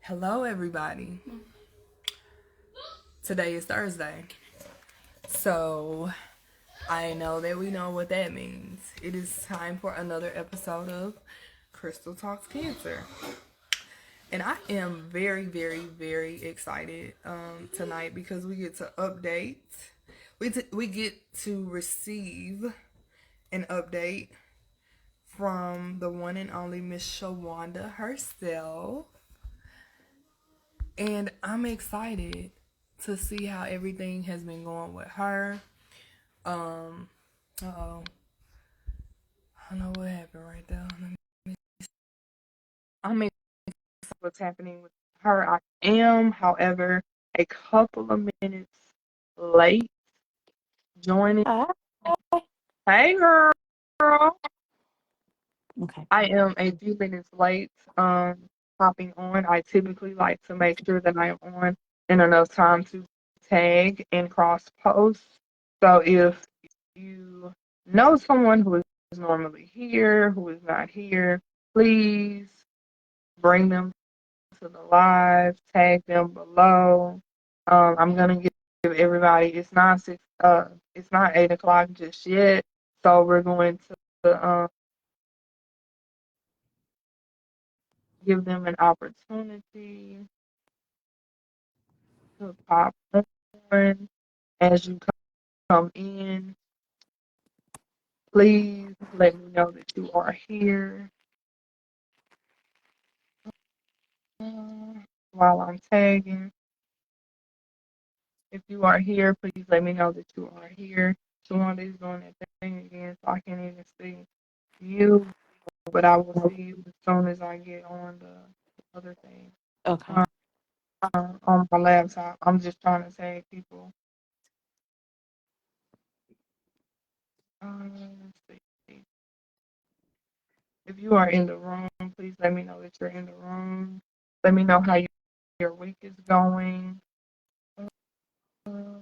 Hello, everybody. Today is Thursday. So, I know that we know what that means. It is time for another episode of Krystal Talks Cancer. And I am very, very, very excited tonight because we get to update. We get to receive an update from the one and only Miss Shawanda herself. And I'm excited to see how everything has been going with her. Uh-oh. I don't know what happened right there. I'm excited what's happening with her. I am, however, a couple of minutes late joining. Hi. Hey, girl. Okay. I am a few minutes late hopping on. I typically like to make sure that I am on in enough time to tag and cross post. So if you know someone who is normally here, who is not here, please bring them to the live, tag them below. I'm gonna give everybody. It's not 8 o'clock just yet, so we're going to give them an opportunity to pop on as you come in. Please let me know that you are here while I'm tagging. If you are here, please let me know that you are here. Shawanda is doing that thing again, so I can't even see you, but I will see you as soon as I get on the other thing. Okay. On my laptop. I'm just trying to tag people. Let's see. If you are in the room, please let me know that you're in the room. Let me know how your week is going. Uh,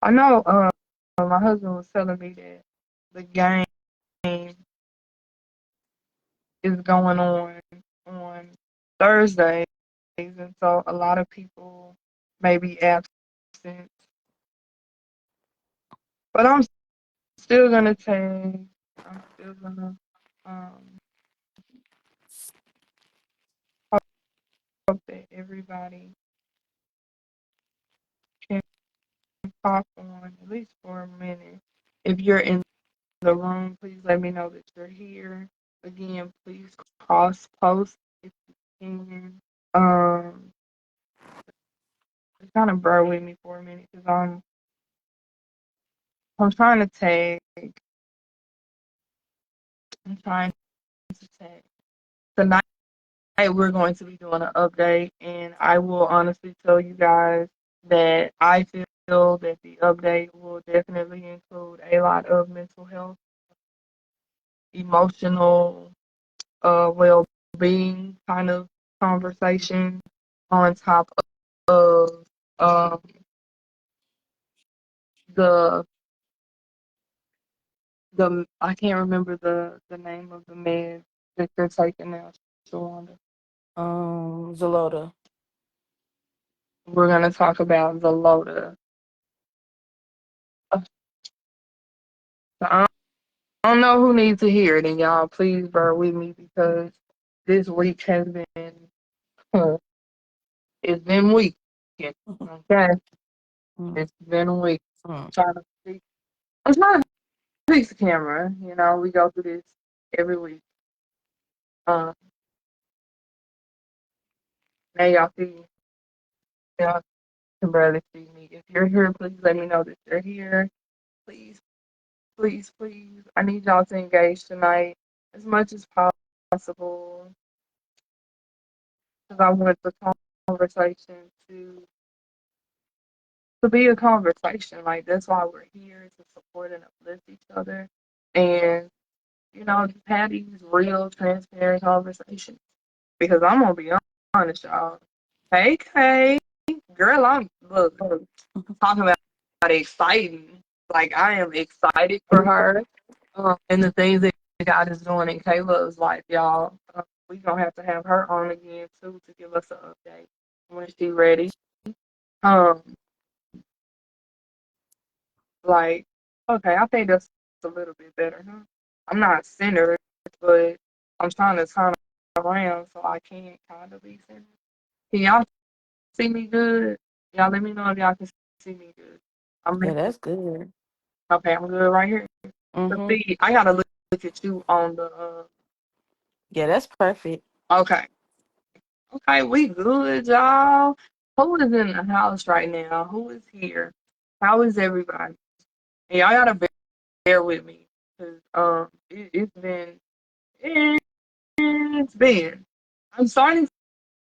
I know my husband was telling me that the game is going on Thursdays, and so a lot of people may be absent. But I'm still gonna take. I'm still gonna um, hope that everybody can pop on at least for a minute. If you're in the room, please let me know that you're here. Again, please cross post if you can. Um, just kind of bear with me for a minute because I'm trying to tag. I'm trying to tag. Tonight we're going to be doing an update, and I will honestly tell you guys that I feel that the update will definitely include a lot of mental health, emotional, well-being kind of conversation on top of um, the I can't remember the name of the med that they're taking now, Shawanda. Zalota. We're gonna talk about the LOTA. So I don't know who needs to hear it, and y'all please bear with me because this week has been it's been weak. Okay, Mm. it's been a week. Mm. Trying to fix, I'm trying to fix the camera. You know, we go through this every week. Um, now y'all see, y'all can barely see me. If you're here, please let me know that you're here. Please, please, please. I need y'all to engage tonight as much as possible because I want the conversation to be a conversation. Like that's why we're here to support and uplift each other, and just have these real, transparent conversations. Because I'm gonna be honest, y'all. Hey, Kay, girl, I'm look talking about exciting. Like I am excited for her, and the things that God is doing in Kayla's life, y'all. We gonna have to have her on again too to give us an update when she's ready. Um, like okay, I think that's a little bit better. Huh? I'm not centered, but I'm trying to turn around so I can kind of be centered. Can y'all see me good? Y'all let me know if y'all can see me good. I'm Yeah, that's good. okay. I'm good right here. But Mm-hmm. see, I gotta look at you on the. Yeah, that's perfect. Okay, okay, we good, y'all. Who is in the house right now? Who is here? How is everybody? And y'all gotta bear with me because it's been. I'm starting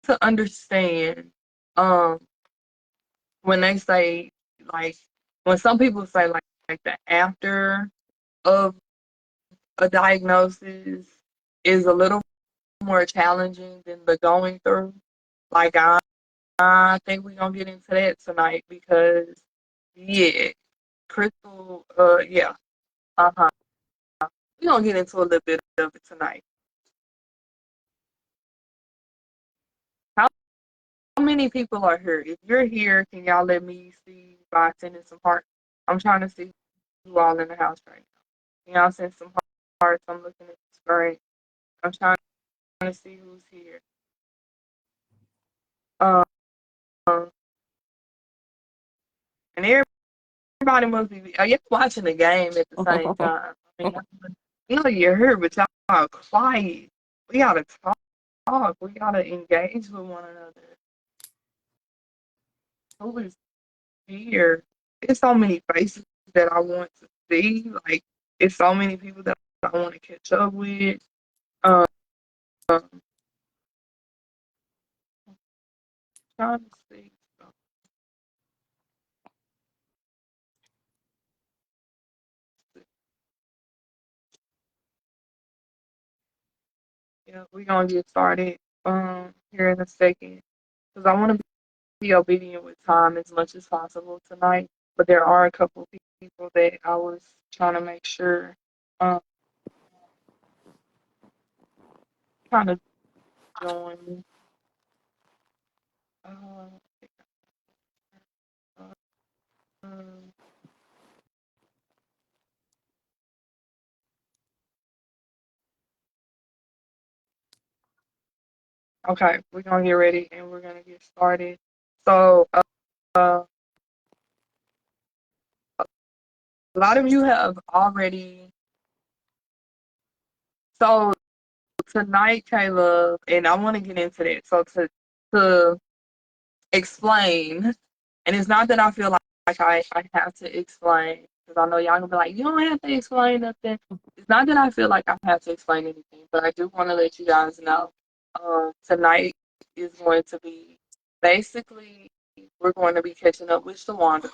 to understand um when they say like when some people say like the after of a diagnosis is a little more challenging than the going through. Like I think we're gonna get into that tonight because yeah, Krystal, yeah, uh-huh. We're gonna get into a little bit of it tonight. How many people are here? If you're here, can y'all let me see by sending some hearts? I'm trying to see who all in the house right now. Can y'all send some hearts? I'm looking at the screen. I'm trying to see who's here. Um, and everybody must be. Are you watching the game at the same time? I mean, I know you're here, but y'all are quiet. We gotta talk. We gotta engage with one another. Who is here? There's so many faces that I want to see. Like, it's so many people that I want to catch up with. Um, trying to see. Yeah, we're gonna get started here in a second because I want to be obedient with time as much as possible tonight. But there are a couple of people that I was trying to make sure, um, trying to join me. Uh, um, okay, we're gonna get ready and we're gonna get started. So, uh, a lot of you have already. So tonight, Caleb, and I want to get into that. So to explain, and it's not that I feel like I have to explain because I know y'all gonna be like, you don't have to explain nothing. It's not that I feel like I have to explain anything, but I do want to let you guys know. Tonight is going to be basically we're going to be catching up with Shawanda.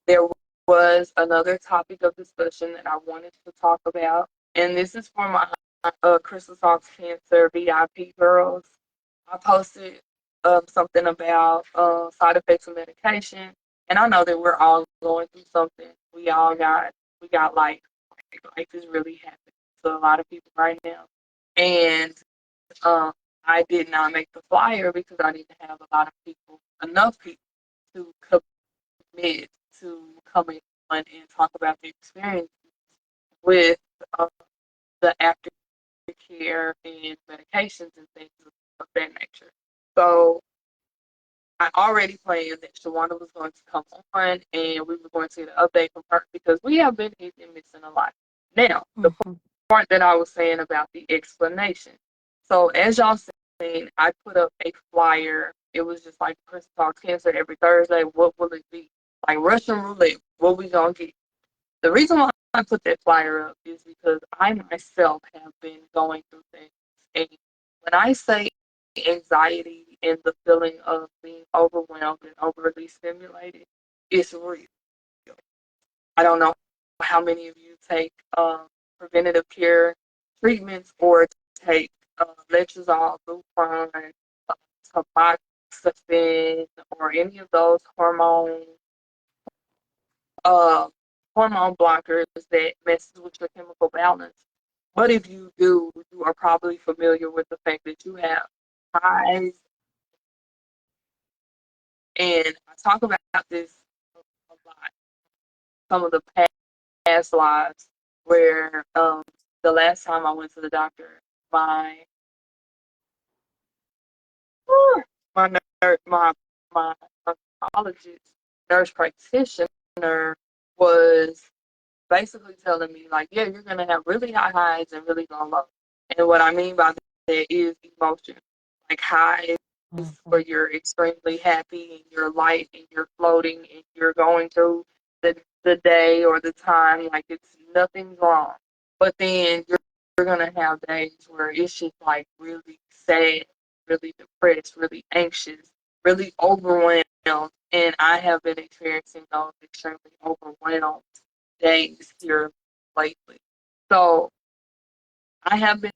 There was another topic of discussion that I wanted to talk about, and this is for my Krystal Talks Cancer VIP girls. I posted something about side effects of medication, and I know that we're all going through something. We got life. Life is really happening to a lot of people right now, and um, I did not make the flyer because I didn't have a lot of people, enough people to commit to coming on and talk about the experience with uh, the aftercare and medications and things of that nature. So I already planned that Shawanda was going to come on and we were going to get an update from her because we have been missing a lot. Now, the Mm-hmm. part that I was saying about the explanation. So as y'all seen, I put up a flyer. It was just like Krystal Talks Cancer every Thursday. What will it be? Like Russian roulette. What we gonna get? The reason why I put that flyer up is because I myself have been going through things. And when I say anxiety and the feeling of being overwhelmed and overly stimulated, it's real. I don't know how many of you take preventative care treatments or take letrozole, Lupron, tamoxifen, or any of those hormone uh, hormone blockers that messes with your chemical balance. But if you do, you are probably familiar with the fact that you have highs, and I talk about this a lot. Some of the past lives where the last time I went to the doctor, my my my oncologist nurse practitioner was basically telling me like, yeah, you're gonna have really high highs and really low lows. And what I mean by that is emotion. Like highs where Mhm. you're extremely happy and you're light and you're floating and you're going through the day or the time like it's nothing's wrong. But then you're gonna have days where it's just like really sad, really depressed, really anxious, really overwhelmed. And I have been experiencing those extremely overwhelmed days here lately. So I have been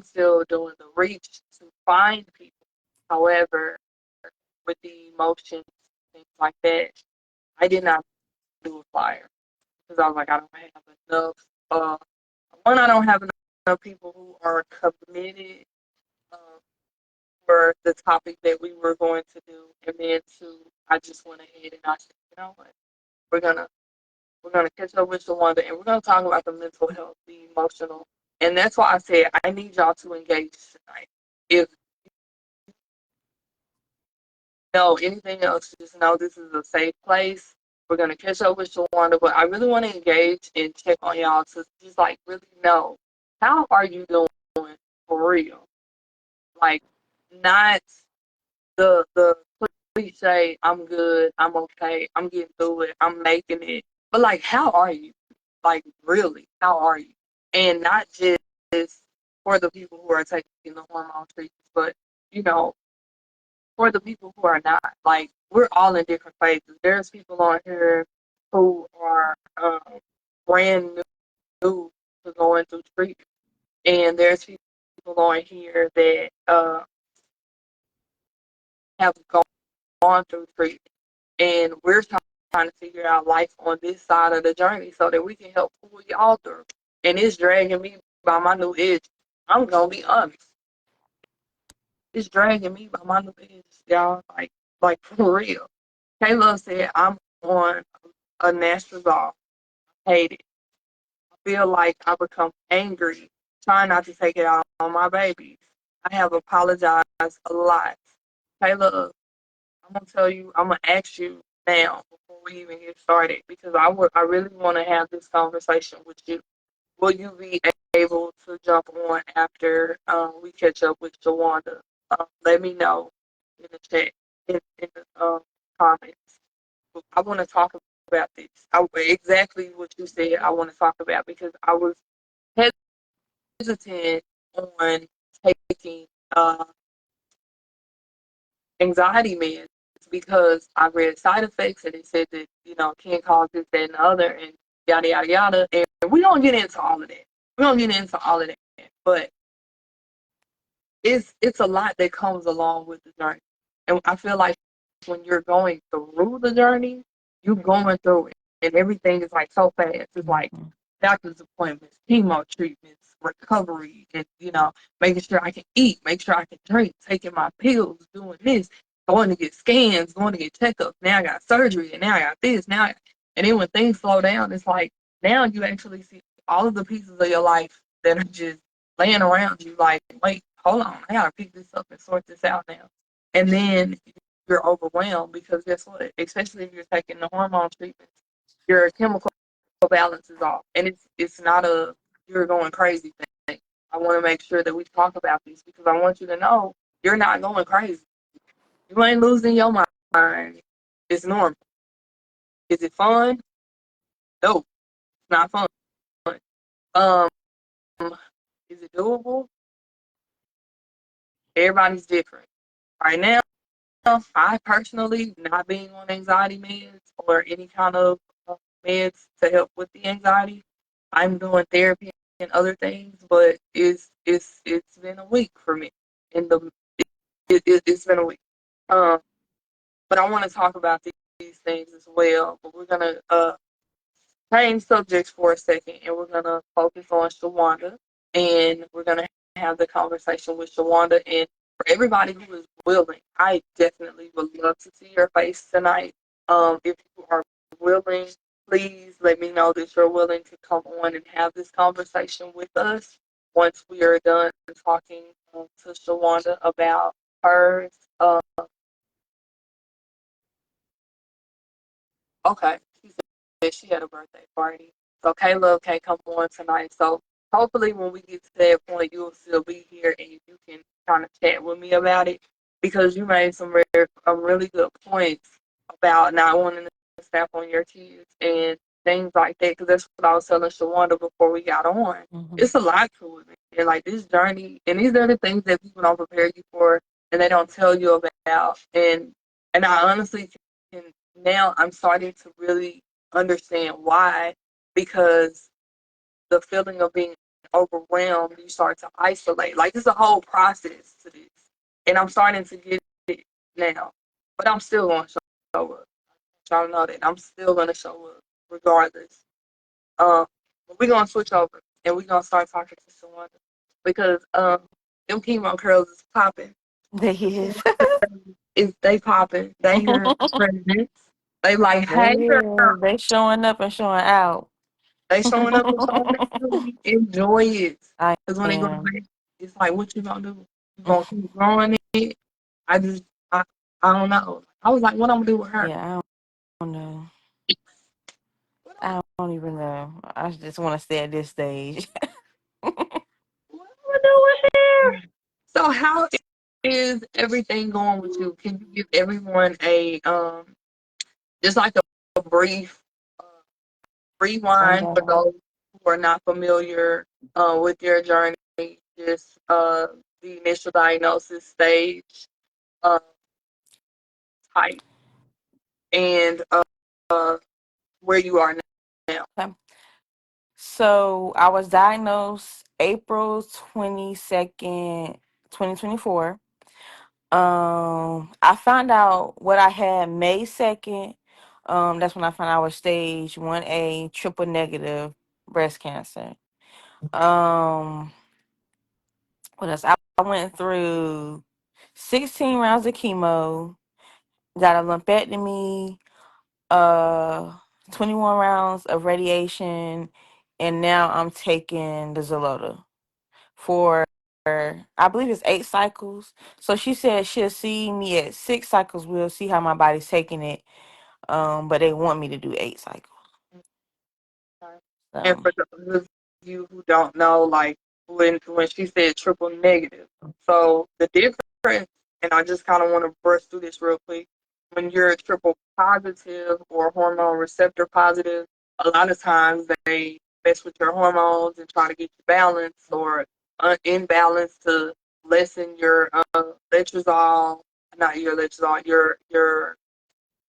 still doing the reach to find people. However, with the emotions, things like that, I did not do a flyer because I was like, I don't have enough. Uh, one, I don't have enough people who are committed um, for the topic that we were going to do, and then two, I just went ahead and I said, you know what, we're gonna we're gonna catch up with Shawanda, and we're gonna talk about the mental health, the emotional, and that's why I said I need y'all to engage tonight. If you know anything else, just know this is a safe place. We're gonna catch up with Shawanda, but I really want to engage and check on y'all to just like really know how are you doing for real, like not the cliche, I'm good, I'm okay, I'm getting through it, I'm making it. But like, how are you? Like, really, how are you? And not just for the people who are taking the hormone treatments, but you know, for the people who are not. Like, we're all in different phases. There's people on here who are brand new to going through treatment, and there's people on here that have gone through treatment, and we're trying to figure out life on this side of the journey so that we can help pull y'all through. And it's dragging me by my new edge. I'm gonna be honest. It's dragging me by my new edge, y'all. Like for real. Kayla said I'm on a natural off. Hate it. I feel like I become angry, trying not to take it out on my babies. I have apologized a lot. Kayla, I'm gonna tell you, I'm gonna ask you now before we even get started because I really want to have this conversation with you. Will you be able to jump on after we catch up with Shawanda? Let me know in the chat, in the comments. I want to talk about this. Exactly what you said. I want to talk about because I was hesitant on taking uh, anxiety meds because I read side effects and it said that, can cause this, that, and the other, and yada, yada, yada. And we don't get into all of that. We don't get into all of that. But it's a lot that comes along with the journey. And I feel like when you're going through the journey, you're going through it. And everything is like so fast. It's like Mhm. doctor's appointments, chemo treatments, recovery, and making sure I can eat, make sure I can drink, taking my pills, doing this, going to get scans, going to get checkups. Now I got surgery, and now I got this. And then when things slow down, it's like now you actually see all of the pieces of your life that are just laying around you. Like, wait, hold on, I gotta pick this up and sort this out now. And then you're overwhelmed because guess what? Especially if you're taking the hormone treatments, your chemical balance is off, and it's not a you're going crazy thing. I want to make sure that we talk about this because I want you to know you're not going crazy. You ain't losing your mind. It's normal. Is it fun? No, it's not fun. Um, is it doable? Everybody's different. Right now, I personally, not being on anxiety meds or any kind of meds to help with the anxiety, I'm doing therapy and other things, but it's been a week for me. In the it's been a week. Um, but I want to talk about these things as well. But we're gonna change subjects for a second, and we're gonna focus on Shawanda, and we're gonna have the conversation with Shawanda. And for everybody who is willing, I definitely would love to see your face tonight. If you are willing, please let me know that you're willing to come on and have this conversation with us once we are done talking to Shawanda about hers. Okay, she said she had a birthday party. So Caleb can't come on tonight. So hopefully when we get to that point, you'll still be here and you can kind of chat with me about it because you made some really good points about not wanting to step on your kids and things like that. Because that's what I was telling Shawanda before we got on. Mm-hmm. It's a lot to it. And like this journey, and these are the things that people don't prepare you for and they don't tell you about. And I honestly can now I'm starting to really understand why because the feeling of being overwhelmed, you start to isolate. Like there's a whole process to this, and I'm starting to get it now. But I'm still going to show up. Y'all know that I'm still going to show up regardless. But we're gonna switch over and we're gonna start talking to someone because them chemo curls is popping. There he is. Is they popping? They here presidents. They like, They hey girl. is. They showing up and showing out. They showing up and showing out. Enjoy it. I Because when they go am. back, it's like, what you gonna do? You gonna keep growing it? I just, I, I don't know. I was like, what I'm gonna do with her? Yeah, I don't know. What I don't even know. I just want to stay at this stage. what I'm gonna do with her? So how is everything going with you? Can you give everyone a just like a brief uh, rewind for Rundown. those who are not familiar with your journey? Just the initial diagnosis stage, uh, type, and uh, where you are now. Okay. So I was diagnosed April 22nd, 2024. I found out what I had May 2nd. That's when I found out I was stage 1A triple negative breast cancer. Um, what else? I went through 16 rounds of chemo, got a lumpectomy, uh 21 rounds of radiation, and now I'm taking the Zolota for I believe it's 8 cycles. So she said she'll see me at 6 cycles. We'll see how my body's taking it. But they want me to do 8 cycles. And So for those of you who don't know, like when she said triple negative, so the difference, and I just kind of want to brush through this real quick. When you're triple positive or hormone receptor positive, a lot of times they mess with your hormones and try to get you balanced or imbalanced to lessen your letrozole, not your letrozole, your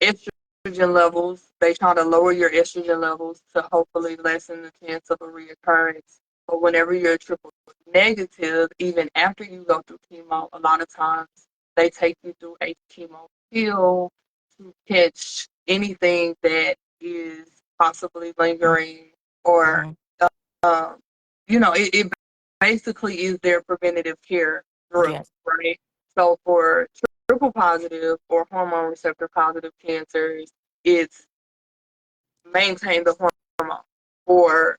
estrogen levels. They try to lower your estrogen levels to hopefully lessen the chance of a reoccurrence. But whenever you're triple negative, even after you go through chemo, a lot of times they take you through a chemo pill to catch anything that is possibly lingering or, mm-hmm. um, it basically is their preventative care drug, Yeah. right? So for triple positive or hormone receptor positive cancers, it's maintain the hormone. For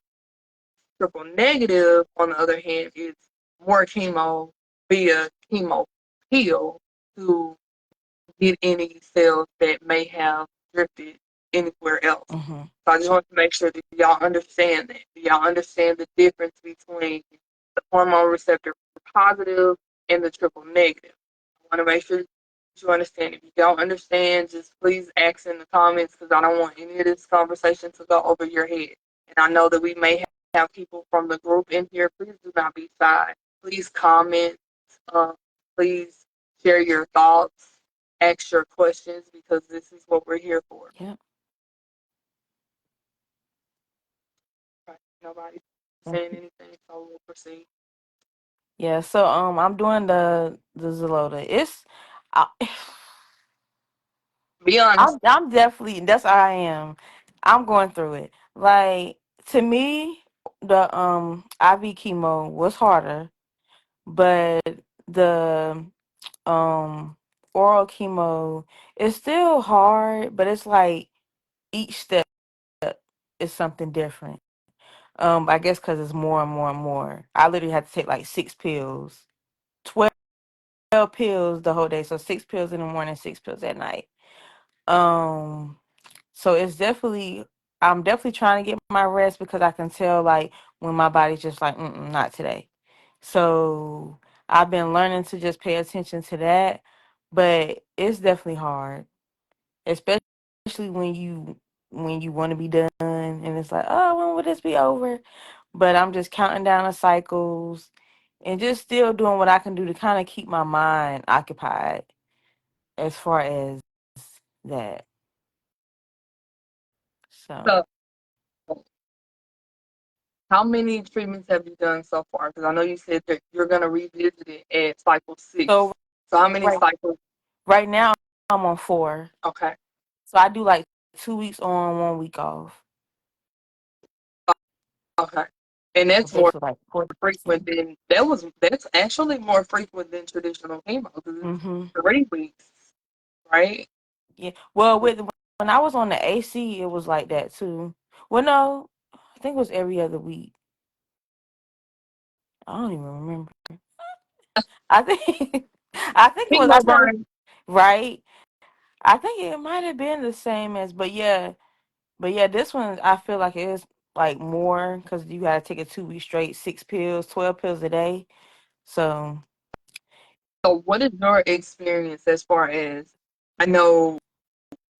triple negative, on the other hand, it's more chemo via chemo pill to get any cells that may have drifted anywhere else. Mm-hmm. So I just want to make sure that y'all understand that. Do y'all understand the difference between the hormone receptor positive and the triple negative? I want to make sure that you understand. If you don't understand, just please ask in the comments because I don't want any of this conversation to go over your head. And I know that we may have people from the group in here. Please do not be shy. Please comment. Uh, please share your thoughts, ask your questions because this is what we're here for. Yeah. Right? Nobody saying Mhm. anything, so we'll proceed. Yeah. So I'm doing the Zolota. I, Be honest. I'm definitely that's how I am. I'm going through it. Like, to me, the IV chemo was harder, but the oral chemo is still hard, but it's like each step is something different. I guess because it's more and more and more. I literally had to take like 6 pills, 12 pills the whole day. So 6 pills in the morning, 6 pills at night. Um, so it's definitely, I'm definitely trying to get my rest because I can tell like when my body's just like, not today. So I've been learning to just pay attention to that, but it's definitely hard, especially when you want to be done and it's like, oh, when will this be over? But I'm just counting down the cycles and just still doing what I can do to kind of keep my mind occupied as far as that. So So, how many treatments have you done so far? Because I know you said that you're going to revisit it at cycle so 6. So, how many right cycles? right now I'm on 4. Okay. So I do like 2 weeks on, 1 week off. Okay. And So that's more basically like 4. frequent than that's actually more frequent than traditional chemo because it's Mm-hmm. 3 weeks, right? Yeah. Well, when I was on the AC, it was like that too. Well, no, I think it was every other week. I don't even remember. I think I think it was. I Chemo know, burn. right? I think it might have been the same as, but yeah. This one I feel like it is like more because you got to take it 2 weeks straight, 6 pills, 12 pills a day. So, So, what is your experience as far as I know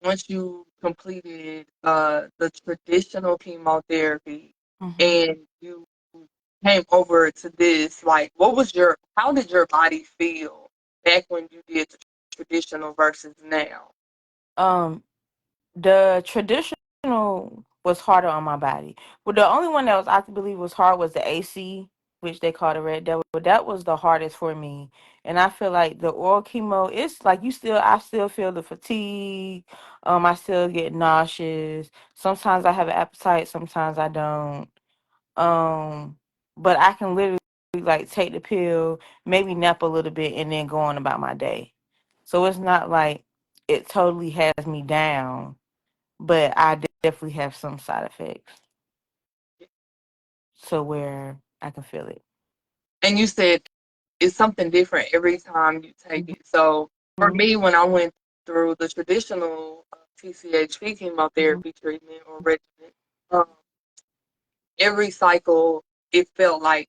once you completed the traditional chemotherapy hmm and you came over to this, like how did your body feel back when you did the traditional versus now? um, the traditional was harder on my body. Well, the only one that was I believe was hard was the AC, which they call the red devil. But that was the hardest for me. And I feel like the oral chemo, it's like I still feel the fatigue. I still get nauseous. Sometimes I have an appetite, sometimes I don't. Um, but I can literally like take the pill, maybe nap a little bit, and then go on about my day. So it's not like it totally has me down, but I definitely have some side effects to where I can feel it. And you said it's something different every time you take it. So for Mhm, me, when I went through the traditional TCHP mhm. chemotherapy treatment or regimen, um, every cycle it felt like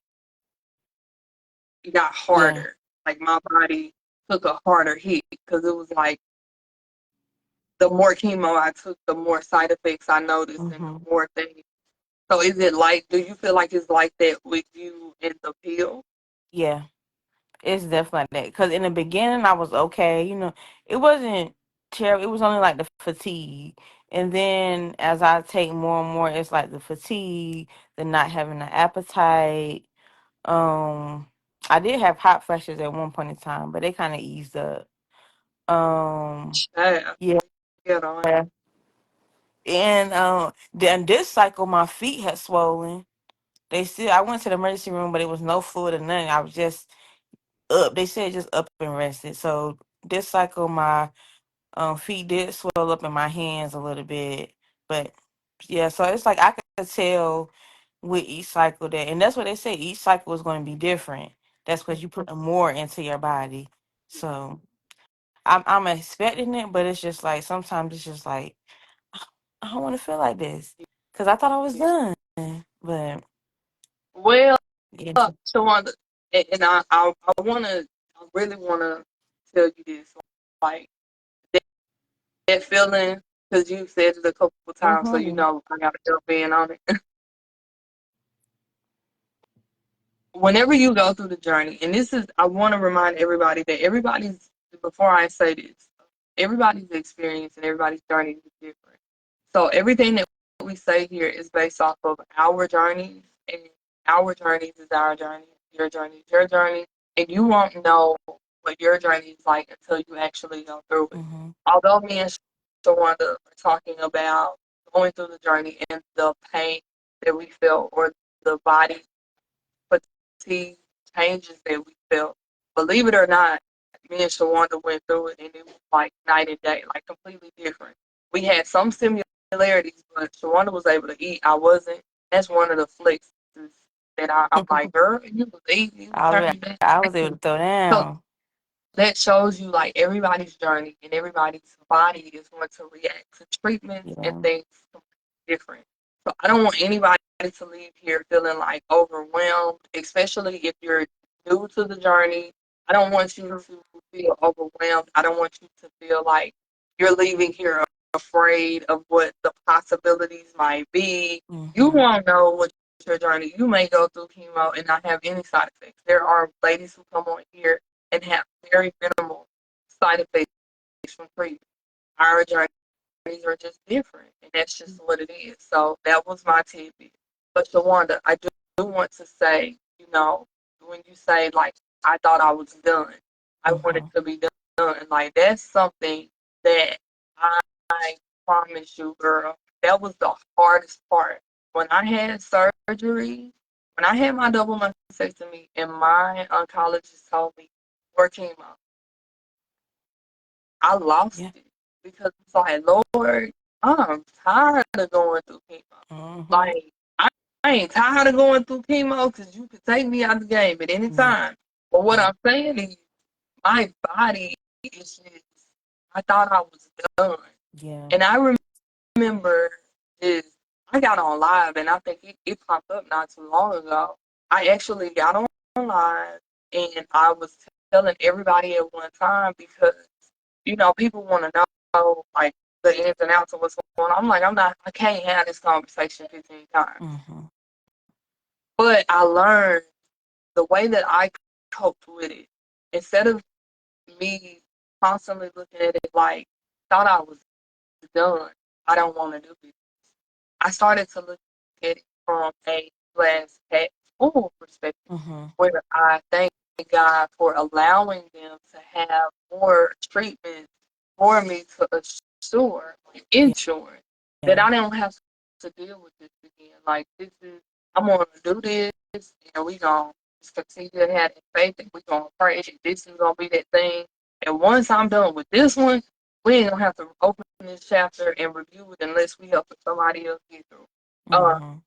it got Yeah. harder. Like my body took a harder hit because it was like the more chemo I took, the more side effects I noticed and the hmm more things. So is it like, do you feel like it's like that with you in the pill? Yeah. It's definitely like that. Because in the beginning, I was okay. It wasn't terrible. It was only like the fatigue. And then as I take more and more, it's like the fatigue, the not having the appetite. Um, I did have hot flashes at one point in time, but they kind of eased up. Yeah, Yeah. get on. And then this cycle, my feet had swollen. I went to the emergency room, but it was no fluid or nothing. I was just up. They said just up and rested. So this cycle, my feet did swell up in my hands a little bit, but yeah. So it's like I could tell with each cycle and that's what they say. Each cycle is going to be different. That's because you put more into your body. So I'm expecting it, but it's just like sometimes it's just like I don't want to feel like this because I thought I was done, but Well, yeah. Shawanda, and I want to, I really want to tell you this, like that, that feeling, because you said it a couple of times, so you Mm-hmm. know I got to jump in on it. Whenever you go through the journey, and this is, I want to remind everybody that before I say this, everybody's experience and everybody's journey is different. So everything that we say here is based off of our journeys, and our journeys is our journey, your journey is your journey, and you won't know what your journey is like until you actually go through it. Mm-hmm. Although me and Shawanda are talking about going through the journey and the pain that we felt or the body fatigue changes that we felt. Believe it or not, me and Shawanda went through it and it was like night and day, like completely different. We had some similarities, but Shawanda was able to eat. I wasn't. That's one of the flexes that I'm like, girl, you was eating, you was turning back. I was able to throw So down. that shows you like everybody's journey and everybody's body is going to react to treatments and Yeah. things different. So I don't want anybody to leave here feeling like overwhelmed, especially if you're new to the journey. I don't want you to feel overwhelmed. I don't want you to feel like you're leaving here afraid of what the possibilities might be. You Mm-hmm. won't know what your journey. You may go through chemo and not have any side effects. There are ladies who come on here and have very minimal side effects from treatment. Our journeys are just different, and that's just what it is. So that was my tidbit. But Shawanda, I do want to say, when you say like I thought I was done, I wanted Mm-hmm. to be done. Like that's something that I promise you, girl. That was the hardest part. When I had surgery, when I had my double mastectomy, and my oncologist told me, "Work chemo," I lost Yeah. it because it's like, Lord, I'm tired of going through chemo. Mm-hmm. Like, I ain't tired of going through chemo because you could take me out the game at any Yeah. time. But what I'm saying is, my body is just, I thought I was done. Yeah. And I remember this, I got on live and I think it popped up not too long ago. I actually got on live and I was telling everybody at one time because, people want to know like the ins and outs of what's going on. I'm like, I can't have this conversation 15 times. Mm-hmm. But I learned the way that I coped with it. Instead of me constantly looking at it like, thought I was done, I don't want to do this. I started to look at it from a glass half full perspective, Mm-hmm. where I thank God for allowing them to have more treatments for me to assure, like, ensure that Yeah. I don't have to deal with this again. Like this is, I'm gonna do this, and we gonna just continue to have that faith, and we gonna pray. This is gonna be that thing. And once I'm done with this one, we ain't gonna have to open this chapter and review it unless we help somebody else get through. Uh, Mm-hmm.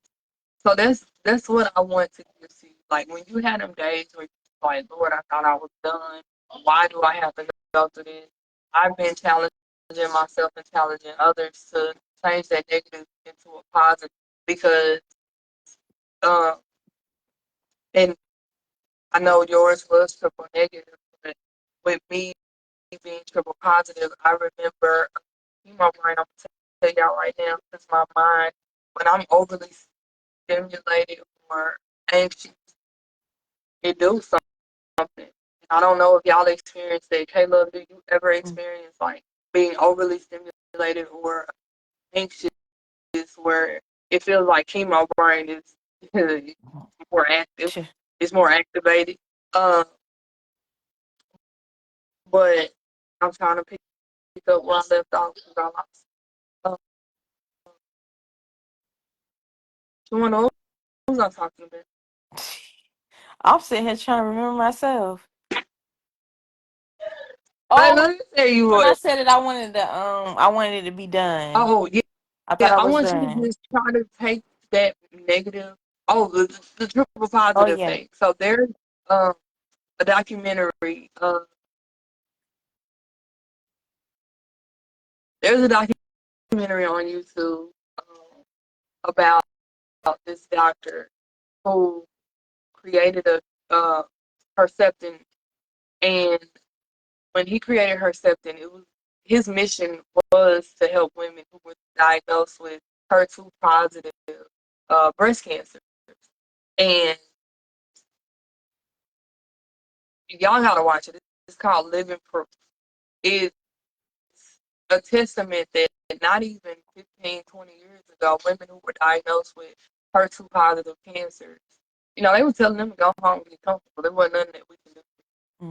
so that's what I want to see. Like when you had them days where you're like, Lord, I thought I was done. Why do I have to go through this? I've been challenging myself and challenging others to change that negative into a positive because, uh, and I know yours was triple negative, but with me being triple positive, I remember my mind. I'm gonna tell y'all right now, because my mind, when I'm overly stimulated or anxious, it do something. I don't know if y'all experience that. Caleb, do you ever experience like being overly stimulated or anxious where it feels like chemo brain is more active, Sure. it's more activated? Uh, but I'm trying to pick up where I left off because I lost. Uh, Someone else was I talking about? I'm sitting here trying to remember myself. Hey, Oh, let me tell you when I what. said it, I wanted it to be done. Oh yeah, I thought yeah. I I was want you to done. just try to take that negative. Oh, the triple Oh positive yeah. thing. So there's um a documentary. There's a documentary on YouTube about this doctor who created a Herceptin, and when he created Herceptin, it was his mission was to help women who were diagnosed with HER2 positive breast cancer. And y'all gotta watch it. It's called Living Proof. It's a testament that not even 15, 20 years ago, women who were diagnosed with HER2 positive cancers, they were telling them to go home and get comfortable. There wasn't nothing that we can do.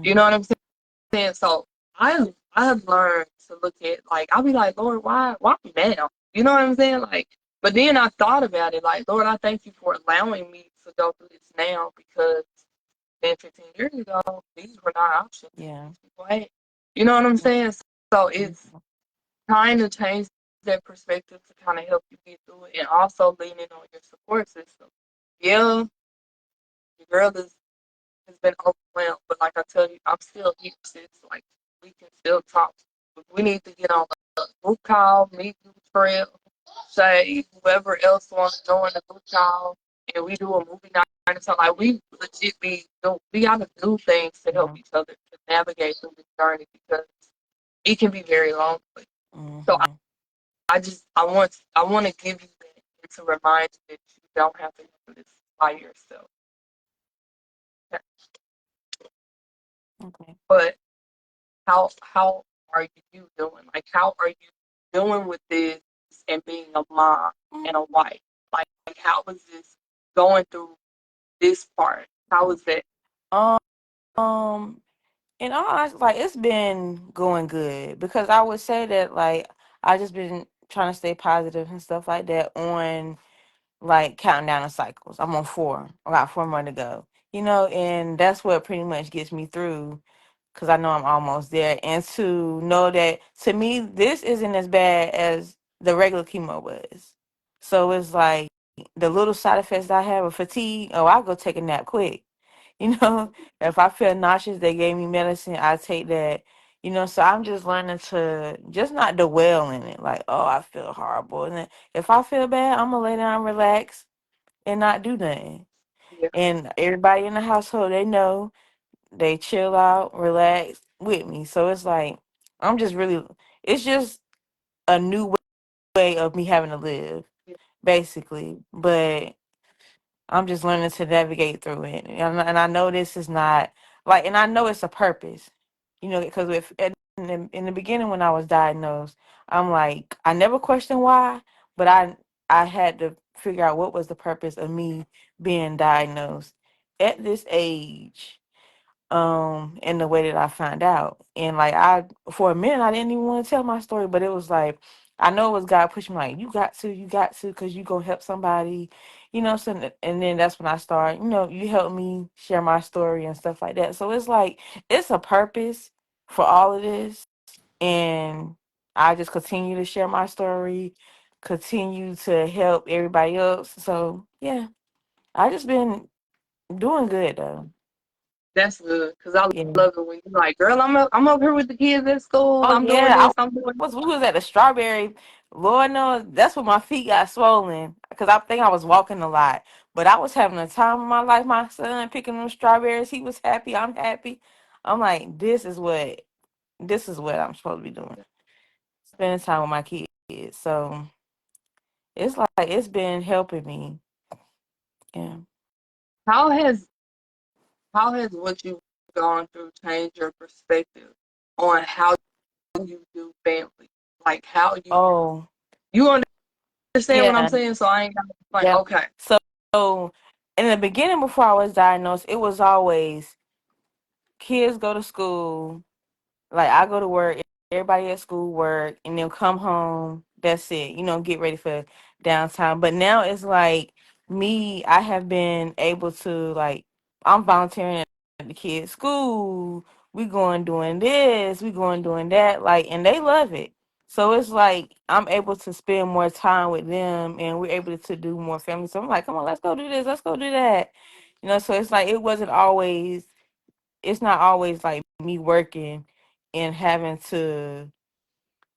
You know Mm-hmm. what I'm saying? So I have learned to look at like I'll be like, Lord, why now? You know what I'm saying? Like, but then I thought about it, like, Lord, I thank you for allowing me to go through this now because 10, 15 years ago, these were not options Yeah. these people had. You know what I'm saying? So it's Mhm. trying to change that perspective to kind of help you get through it and also leaning on your support system. Yeah, your girl has been overwhelmed, but like I tell you, I'm still here, sis. Like, we can still talk. We need to get on a group call, meet through the trail, say whoever else wants to join the group call, and we do a movie night or something. Like, we legit we gotta do things to help Yeah. each other to navigate through this journey because it can be very lonely. So Hmm. I want to give you that and to remind you that you don't have to do this by yourself. Okay. But how are you doing? Like, how are you doing with this and being a mom and a wife? Like how is this going through this part? How is that? Um, and all like it's been going good because I would say that like I just been trying to stay positive and stuff like that on like counting down the cycles. I'm on 4. I got 4 more to go. And that's what pretty much gets me through because I know I'm almost there. And to know that to me, this isn't as bad as the regular chemo was. So it's like the little side effects I have of fatigue. Oh, I'll go take a nap quick. You know, if I feel nauseous, they gave me medicine, I take that. So I'm just learning to just not dwell in it. Like, oh, I feel horrible. And then if I feel bad, I'm going to lay down, relax, and not do nothing. Yeah, And everybody in the household, they know they chill out, relax with me. So it's like I'm just really it's just a new way of me having to live, yeah, basically. But I'm just learning to navigate through it. And I know this is not like and I know it's a purpose. Because if in the beginning when I was diagnosed, I'm like I never questioned why, but I had to figure out what was the purpose of me being diagnosed at this age in the way that I found out. And like I for a minute I didn't even want to tell my story, but it was like I know it was God pushing me like you got to because you gonna help somebody, so and then that's when I started, you help me share my story and stuff like that. So it's like it's a purpose for all of this and I just continue to share my story, continue to help everybody else. So yeah, I just been doing good though. that's good. Cause I Yeah. love it when you're like, girl, I'm up here with the kids at school. Oh I'm doing yeah, this. I'm doing. we was at the strawberry. Lord knows that's when my feet got swollen because I think I was walking a lot. But I was having a time of my life. My son picking them strawberries. He was happy. I'm happy. I'm like, this is what I'm supposed to be doing. Spending time with my kids. So it's like it's been helping me. Yeah. How has how has what you've gone through changed your perspective on how you do family? Like how Oh you understand what I'm yeah. saying? So I ain't got like Yeah. okay. So in the beginning, before I was diagnosed, it was always kids go to school. Like I go to work, everybody at school work, and then come home. That's it. Get ready for downtime. But now it's like me. I have been able to like I'm volunteering at the kids' school. We going doing this. We going doing that. Like, and they love it. So it's like I'm able to spend more time with them, and we're able to do more family. So I'm like, come on, let's go do this. Let's go do that. So it's like it wasn't always it's not always like me working and having to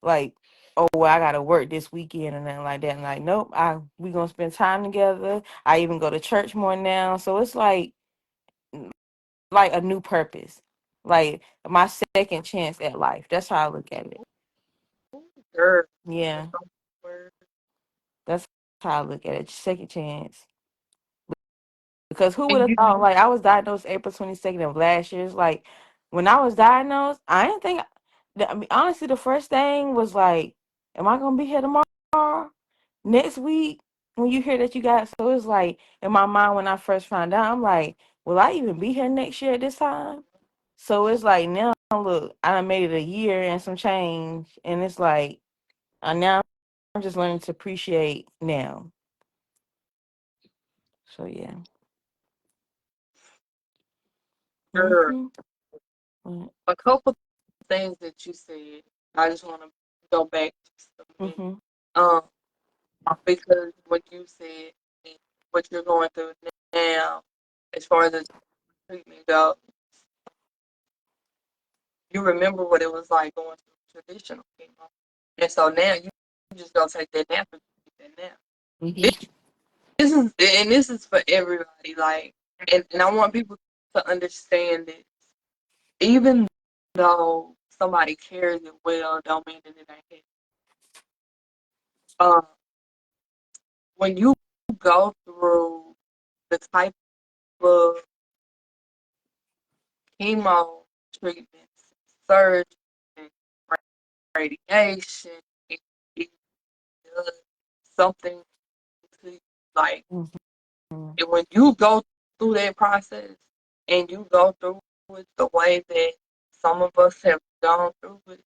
like, oh well, I gotta work this weekend and nothing like that. And like, nope, we gonna spend time together. I even go to church more now. So it's like a new purpose. Like my second chance at life. That's how I look at it. Girl, Yeah. That's how I look at it. Second chance. Because who would and have you thought? Like I was diagnosed April 22nd of last year. It's like when I was diagnosed, I didn't think. I mean, honestly, the first thing was like, "Am I gonna be here tomorrow? Next week?" When you hear that you got, so it's like in my mind when I first found out, I'm like, "Will I even be here next year at this time?" So it's like now, look, I done made it a year and some change, and it's like now. just learning to appreciate now. So yeah. Sure. Mhm. Mm, A couple things that you said, I just want to go back just a minute. mhm. Um, because what you said and what you're going through now, as far as the treatment goes, you remember what it was like going through traditional chemo. And so now you just gonna take that nap and take that nap. Mhm. This is for everybody, like, and I want people to understand this. Even though somebody carries it well, don't mean that it ain't hit. When you go through the type of chemo treatments, surgery, radiation, it does something to you. Like, Mhm. and when you go through that process and you go through it the way that some of us have gone through it,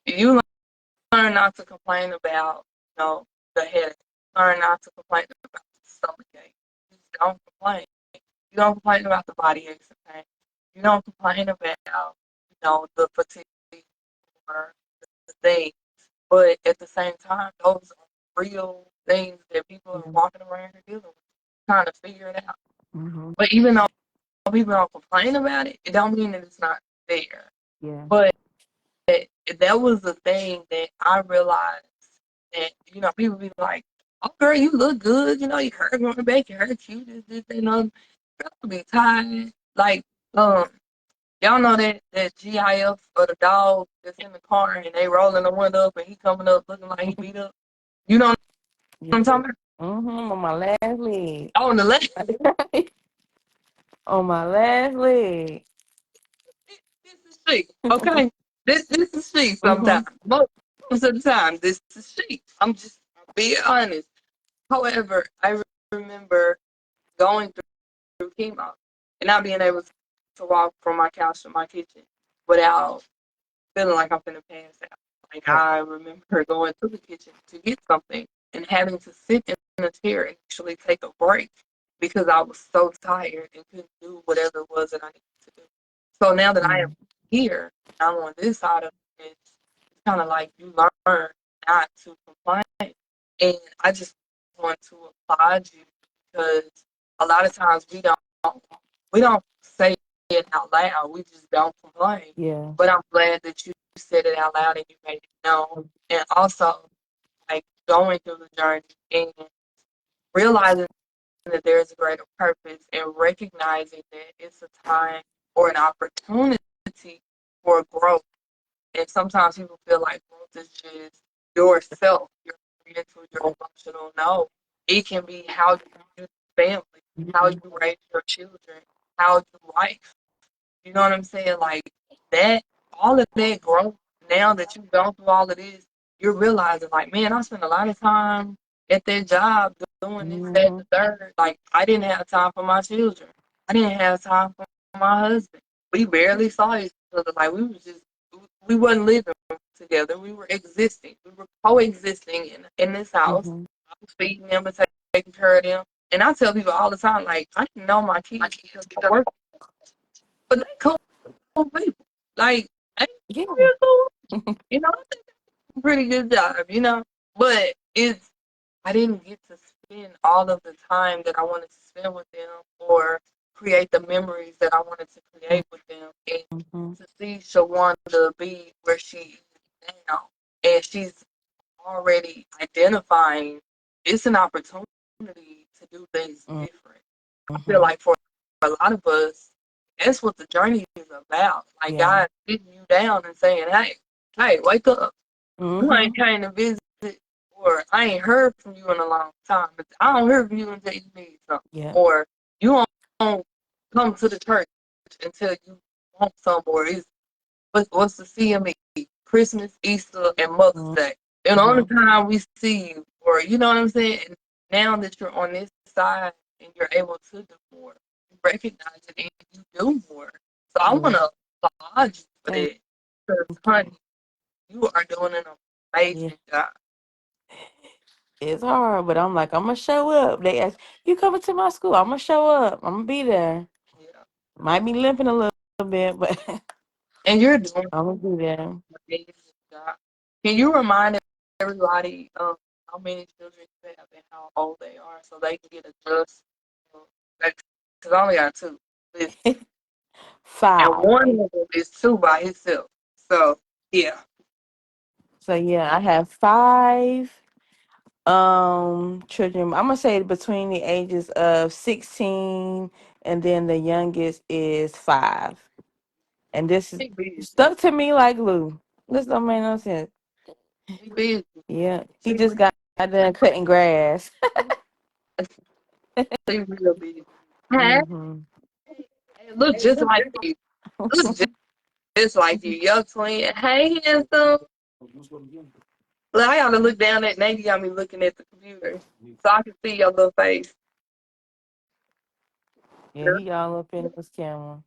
you learn not to complain about, the headache. Learn not to complain about the stomach ache. Just don't complain. You don't complain about the body aches and pain. You don't complain about, the fatigue or the things. But at the same time, those are real things that people are walking around here dealing with, trying to figure it out. Mhm. But even though people don't complain about it, it don't mean that it's not there. Yeah. But that was the thing that I realized that, people be like, oh, girl, you look good. You heard going back, you heard cute, this, and girl, be tired. Like, um, y'all know that GIF or the dog that's in the car and they rolling the window up and he coming up looking like he beat up. You know what Yeah. I'm talking about? Mhm. On my last leg. On the left. On my last leg. This is she. Okay. This is she sometimes. Mhm. Most of the time, this is she. I'm being honest. However, I remember going through chemo and not being able to walk from my couch to my kitchen without feeling like I'm finna pass out. Like, Right. I remember going to the kitchen to get something and having to sit in a chair and actually take a break because I was so tired and couldn't do whatever it was that I needed to do. So now that I am Mhm. here, I'm on this side of it, it's kind of like you learn not to complain. And I just want to applaud you because a lot of times we don't say it out loud. We just don't complain. Yeah. But I'm glad that you said it out loud and you made it known. And also, like, going through the journey and realizing that there's a greater purpose and recognizing that it's a time or an opportunity for growth. And sometimes people feel like growth is just yourself, your mental, your emotional. No, it can be how you use family, how Mhm. you raise your children, how you life. You know what I'm saying? Like that, all of that growth. Now that you've gone through all of this, you're realizing, like, man, I spent a lot of time at that job doing this, that, and Mhm. the third. Like, I didn't have time for my children. I didn't have time for my husband. We barely saw each other. Like, we wasn't living together. We were existing. We were coexisting in this house. Mhm. I was feeding them and taking care of them. And I tell people all the time, like, I didn't know my kids because I worked, but they cool people. Like, ain't Yeah. real cool. I think that's a pretty good job, But I didn't get to spend all of the time that I wanted to spend with them or create the memories that I wanted to create with them. And Mhm. to see Shawanda be where she is now, and she's already identifying it's an opportunity to do things different. I feel Mhm. like for a lot of us, that's what the journey is about. Like Yeah. God sitting you down and saying, hey, wake up. You ain't Mhm. came to visit, or I ain't heard from you in a long time. But I don't hear from you until you need something. Yeah. Or you don't come to the church until you want some, or what's the CME? Christmas, Easter, and Mother's Day. And the only Mhm. time we see you, or you know what I'm saying? And now that you're on this side and you're able to do more, you recognize it and you do more. So I want Yeah. to applaud you for Thank that. Because, honey, you. you are doing an Yeah. amazing job. It's hard, but I'm like, I'm gonna show up. They ask, you coming to my school? I'm gonna show up. I'm gonna be there. Yeah. Might be limping a little bit, but And you're doing I'm gonna be there. an amazing job. Can you remind everybody how many children you have and how old they are so they can get a just? Because I only got two. Listen, and 5. one of them is two by himself. So yeah, So yeah, I have 5 children. I'm gonna say between the ages of 16 and then the youngest is 5. And this is he busy. stuck to me like glue. This don't make no sense. He busy. Yeah, he She just got done cutting grass. she real busy. Hey, hmm hey, look just like you. Look just like you, your twin. Hey, handsome. Look, I gotta look down at Nate. Got me looking at the computer so I can see your little face. Yeah, he all up in this camera.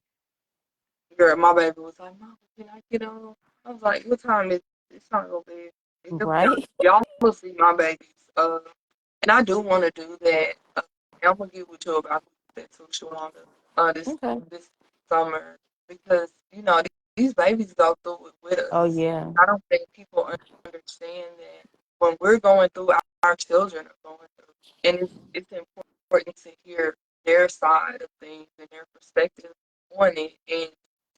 Girl, my baby was like, Mama, can I get on? I was like, what time is it? It's time to go to bed. Right? Y'all will see my babies. And I do want to do that. I'm gonna get with you about that too, Shawanda. This Okay. this summer because these babies go through it with Oh us. yeah. I don't think people understand that when we're going through, our children are going through, and it's important to hear their side of things and their perspective on it. And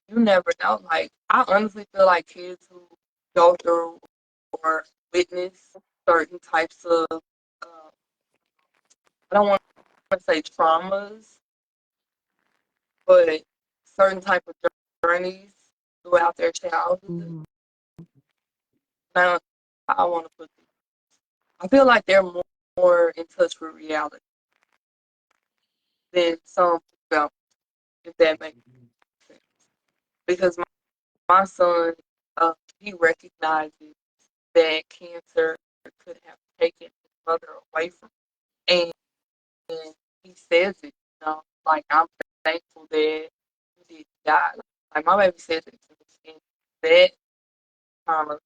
you never know. Like I honestly feel like kids who go through or witness certain types of I don't want to say traumas, but certain type of journeys throughout their childhood. hmm Now, I want to put this. I feel like they're more in touch with reality than some people, if that makes sense. Because my son, he recognizes that cancer could have taken his mother away from him. And he says it, like, I'm thankful that you didn't die. Like, my baby says it to me. And that kind of,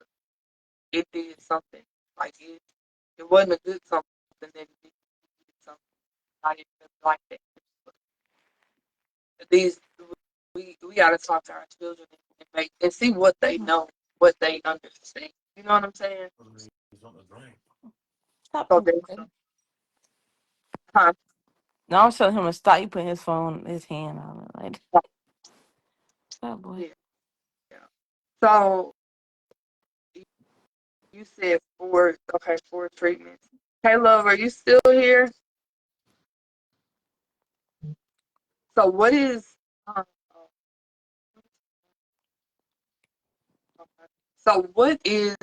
it did something. Like, it wasn't a good something that it did. It did something. I didn't really like that. But we got to talk to our children and see what they know, what they understand. You know what I'm saying? Stop So playing. there's some time. No, I was telling him to stop. You putting his hand on it. Like, stop, boy. Yeah. Yeah. So you said four treatments. Hey, love, are you still here? So what is uh, so what is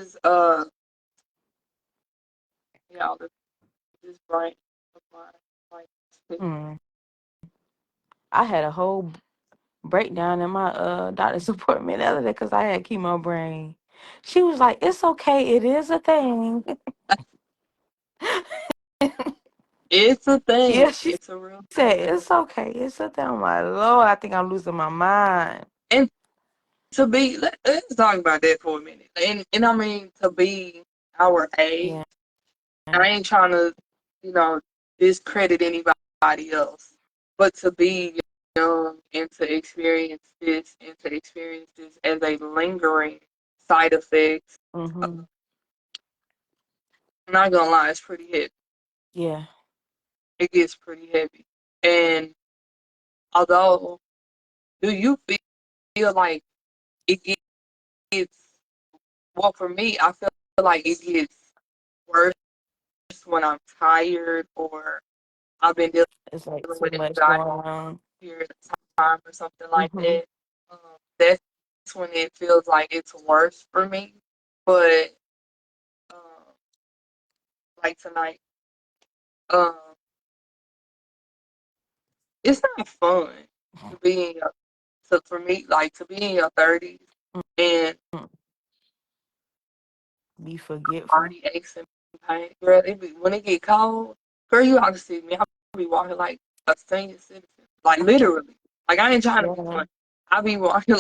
this brain of mine like Mm. I had a whole breakdown in my doctor's appointment the other day because I had chemo brain. She was like, "It's okay. It is a thing." it's a thing. Yeah, she It's a real said, thing. "It's okay. It's a thing." I'm like, Lord, I think I'm losing my mind. And let's talk about that for a minute. And I mean to be our age, Yeah. I ain't trying to, you know, discredit anybody else. But to be young and to experience this as a lingering side effect, Mm-hmm. I'm not gonna lie, it's pretty heavy. Yeah. It gets pretty heavy. And although, do you feel like it gets, well, for me, I feel like it gets worse when I'm tired or I've been dealing It's like too with much anxiety going on. period of time or something like Mm-hmm. that. Um, that's when it feels like it's worse for me. But um, like tonight, um, it's not fun to be in your, for me, like to be in your 30s and Be forgetful. body aches and pain. Girl, when it get cold, girl, you ought to see me. I'll be walking like a senior citizen. Like literally. Like I ain't trying to be Yeah. funny. I be walking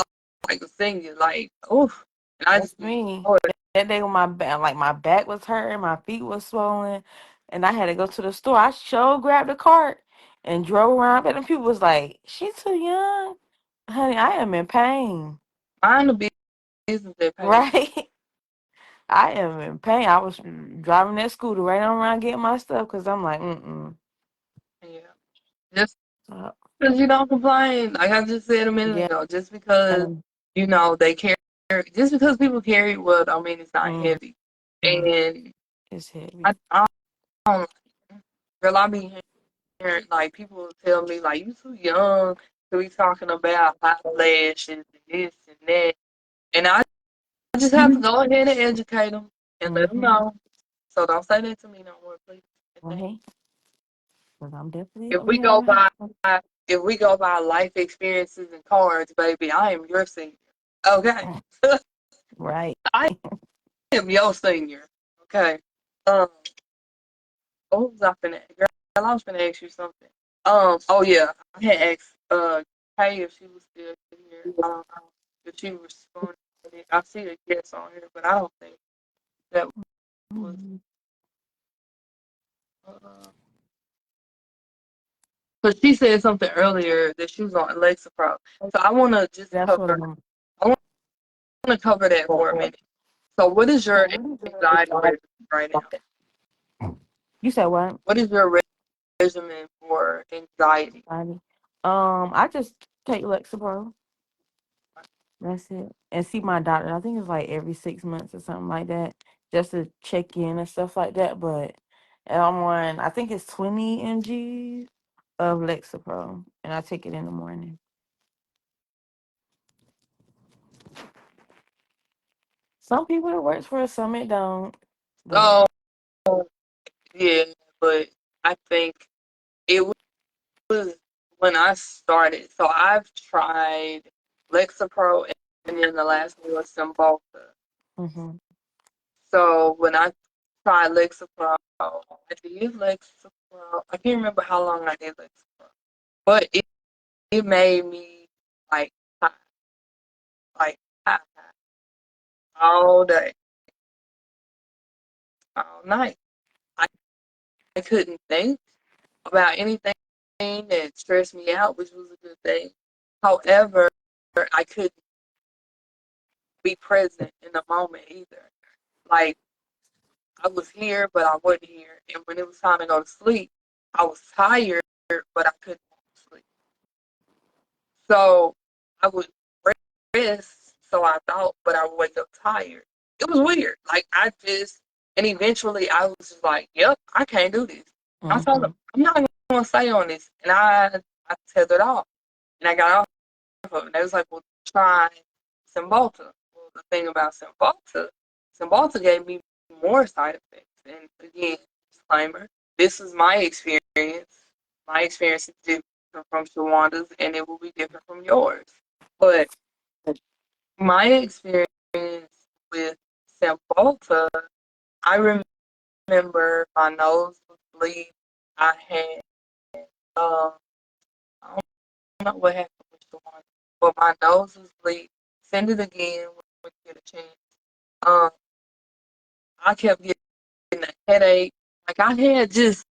like a senior, like, oof. And I That's just be me. oh, That day when my back, like my back was hurting, my feet was swollen. and I had to go to the store. I sure grabbed a cart and drove around. But them people was like, "She too young, honey. I am in pain." Mind the business that pain. Right? I am in pain. I was driving that scooter right on around getting my stuff because I'm like, mm. Yeah. Just Uh, because you don't complain, like I just said a minute yeah. ago, just because, they carry, just because people carry well, don't mean it's not Mm, heavy. mm, And it's heavy. I don't, girl, I be hearing, like, people tell me, like, you too young to be talking about eyelashes and this and that. And I just have to go ahead and educate them and let them Mm-hmm. know. So don't say that to me no more, please. And thank you. Okay. Because I'm definitely If over we here go having by her. if we go by life experiences and cards, baby, I am your senior. Okay. Right. I am your senior. Okay. Um, what was I finna girl, I was finna ask you something. Oh yeah. I had asked Kay if she was still here. If she responded. I see a yes on here, but I don't think that was Mhm. uh but she said something earlier that she was on Lexapro. So I wanna just That's what cover I'm. I wanna cover that for a minute. So what is your anxiety regimen right now? You said what? What is your regimen for anxiety? Bobby? I just take Lexapro. That's it. And see my doctor. I think it's like every 6 months or something like that, just to check in and stuff like that. But I'm on. I think it's 20 mg of Lexapro, and I take it in the morning. Some people it works for, some it don't. But Oh yeah, but I think it was when I started. So I've tried Lexapro and then the last one was Cymbalta. hmm So when I tried Lexapro, I did Lexapro. I can't remember how long I did Lexapro, but it made me like high, like high, all day, all night. I, I couldn't think about anything that stressed me out, which was a good thing. However, I couldn't be present in the moment either. Like I was here, but I wasn't here. And when it was time to go to sleep, I was tired, but I couldn't go to sleep. So I would rest, so I thought, but I would wake up tired. It was weird. Like I just, and eventually I was just like, "Yep, I can't do this." I told them, hmm "I'm not going to stay on this," and I tethered off, and I got off of it. And they was like, "Well, try Cymbalta." Well, the thing about Cymbalta gave me more side effects. And again, disclaimer: this is my experience. My experience is different from Shawanda's, and it will be different from yours. But my experience with Cymbalta, I remember my nose was bleeding. I had, I don't know what happened with Shawana, but my nose was bleeding. Send it again when you get a chance. Um, I kept getting a headache. Like I had just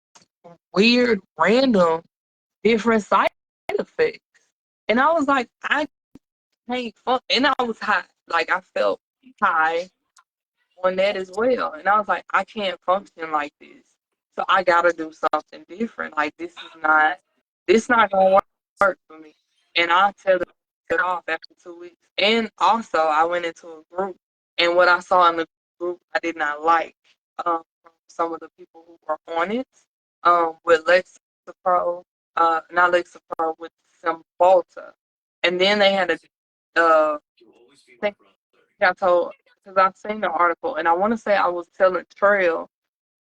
weird, random, different side effects. And I was like, I can't fun. And I was high. Like I felt high on that as well. And I was like, I can't function like this. So I gotta do something different. Like this not gonna work for me. And I tethered it off after 2 weeks. And also I went into a group and what I saw in the group I did not like from some of the people who were on it with Lexapro, not Lexapro, with Cymbalta. And then they had a thing I told because I've seen the article, and I want to say I was telling Trail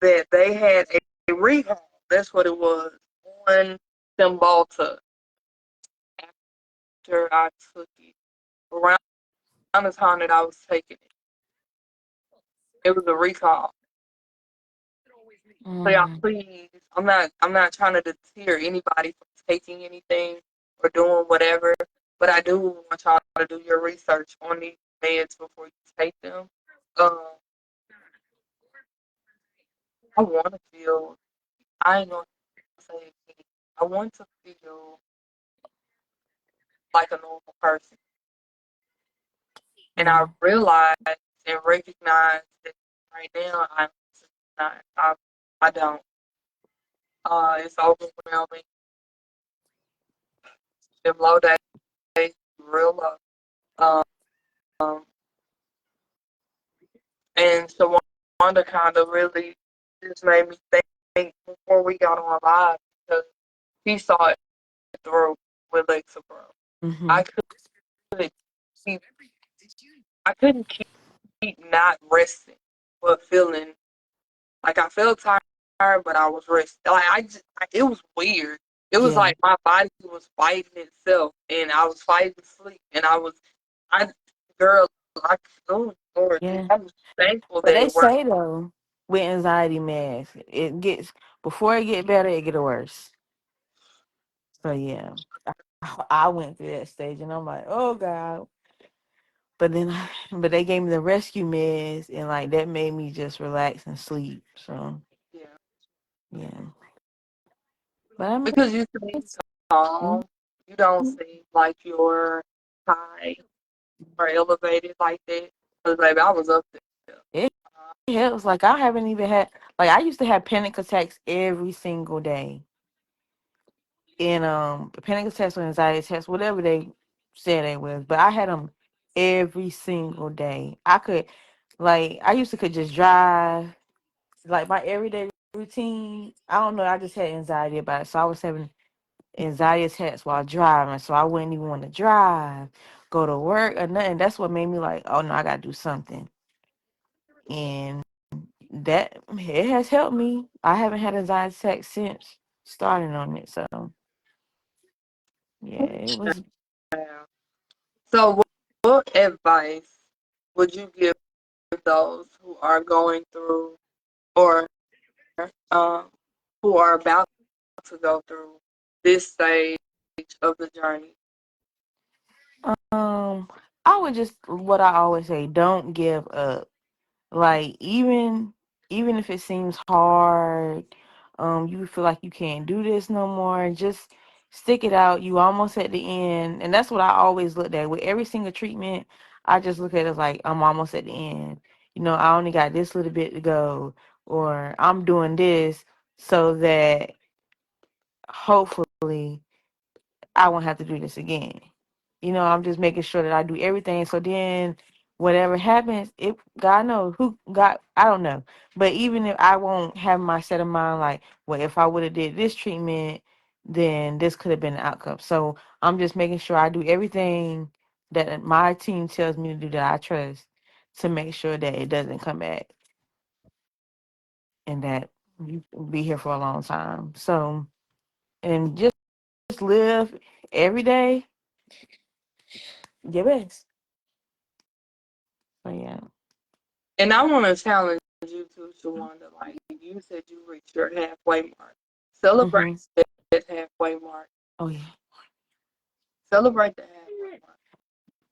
that they had a recall. That's what it was on Cymbalta after I took it. Around the time that I was taking it, it was a recall. So y'all, mm, please, I'm not trying to deter anybody from taking anything or doing whatever, but I do want y'all to do your research on these meds before you take them. Um, I want to feel I ain't gonna say it again. I want to feel like a normal person. And I Yeah. realize and recognize that right now I'm not. I don't. It's overwhelming. Them low days, real low. Um, and so Wanda kind of really just made me think before we got on live because he saw it through with Lexapro. Mm-hmm. I couldn't keep, I couldn't keep not resting, but feeling like I felt tired, but I was resting. Like it was weird. It was Yeah. like my body was fighting itself, and I was fighting sleep, and I, girl, I, oh Lord, Yeah. I'm thankful But that they it worked. say though, with anxiety meds, it gets before it get better, it get worse. So yeah, I went through that stage, and I'm like, oh god. But then, but they gave me the rescue meds, and like that made me just relax and sleep. So Yeah, yeah, but I mean, because you seem mm, calm. You don't seem like you're high or elevated like that. Cause baby, I was up there. it helps. Like I haven't even had like I used to have panic attacks every single day, and panic attacks or anxiety attacks, whatever they said they was, but I had them every single day. I could, like, I used to could just drive, like my everyday routine. I don't know. I just had anxiety about it, so I was having anxiety attacks while driving. So I wouldn't even want to drive, go to work or nothing. That's what made me like, oh no, I gotta do something, and that it has helped me. I haven't had anxiety attacks since starting on it. So yeah, it was. Yeah. So, what advice would you give those who are going through or um, who are about to go through this stage of the journey? Um, I would just what I always say, don't give up. Like even if it seems hard, you feel like you can't do this no more, just stick it out. You almost at the end. And that's what I always looked at. With every single treatment, I just look at it as like I'm almost at the end. I only got this little bit to go, or I'm doing this so that hopefully I won't have to do this again. I'm just making sure that I do everything. So then whatever happens, it God knows who God I don't know. But even if I won't have my set of mind like, well, if I would have did this treatment, then this could have been the outcome. So I'm just making sure I do everything that my team tells me to do that I trust to make sure that it doesn't come back and that you be here for a long time. So and just live every day your best. So yeah. And I want to challenge you too, Shawanda. Like you said, you reached your halfway mark. Celebrate Hmm. that halfway mark. Oh yeah. Celebrate the halfway mark.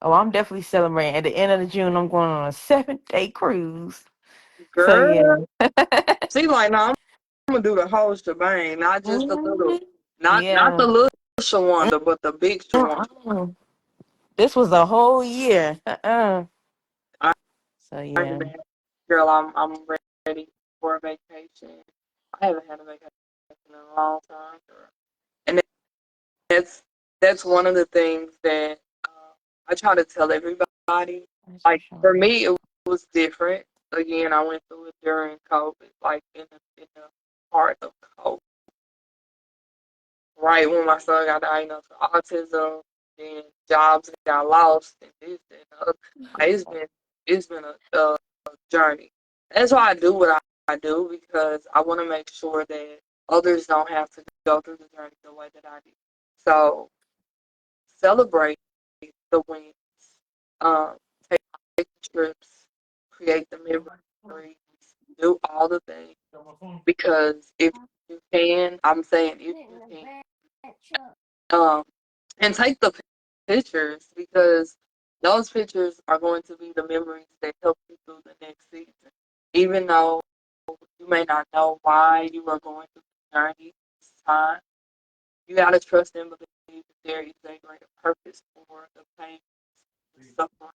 Oh, I'm definitely celebrating. At the end of the June, I'm going on a 7-day cruise. So yeah. Girl, see, like, no, I'm gonna do the whole shebang, not just the little, Mhm. not Yeah. the little Shawanda, but the big Shawanda. Mm-mm. This was a whole year. I So am, yeah. man. Girl, I'm ready for a vacation. I haven't had a vacation in a long time, girl. And that's that's one of the things that I try to tell everybody. That's for Like for sure. me, it was different. Again, I went through it during COVID, like in the heart of COVID, right when my son got diagnosed with autism, then jobs got lost, and this and the other. Like, it's been a journey. That's why I do what I do because I want to make sure that others don't have to go through the journey the way that I did. So celebrate the wins, um, take the trips, create the memories, do all the things. Because if you can, I'm saying if you can, um, and take the pictures because those pictures are going to be the memories that help you through the next season. Even though you may not know why you are going through journey this time. You gotta trust and believe that there is a greater purpose for the pain, the suffering,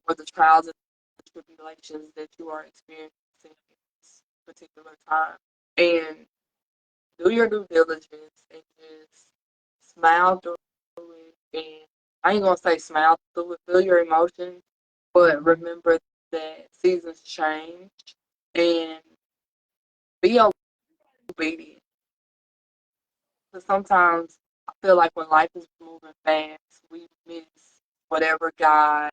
or the trials and tribulations that you are experiencing in this particular time. And do your due diligence and just smile through it. And I ain't gonna say smile through it, feel your emotions, but remember that seasons change and be obedient. Because sometimes I feel like when life is moving fast, we miss whatever God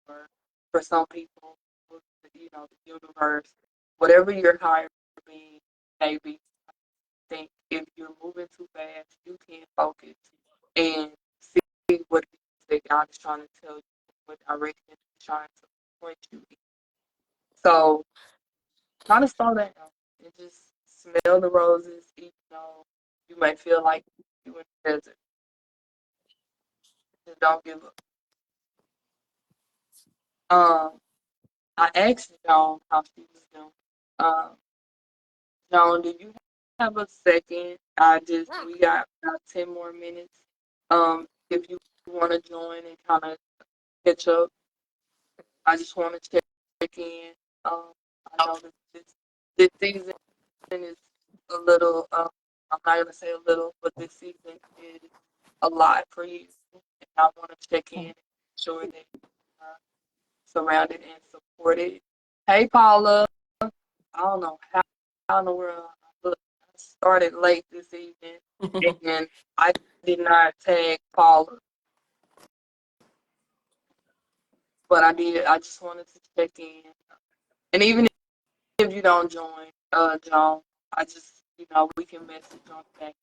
or for some people, the universe, whatever your higher being may be. I think if you're moving too fast, you can't focus and see what it is that God is trying to tell you, what direction He's trying to point you in. So kind of slow down and just smell the roses, even though you might feel like you're in the desert. Just don't give up. Um, I asked Joan how she was doing. Um, Joan, do you have a second? We got about 10 more minutes. If you want to join and kind of catch up, I just want to check in. Um, I know that this season is a little, I'm not going to say a little, but this season is a lot for you. And I want to check in and ensure that you're surrounded and supported. Hey, Paula. I don't know how in the world I started late this evening and I did not tag Paula, but I did. I just wanted to check in. And even if you don't join, Joan, I just, we can message on back.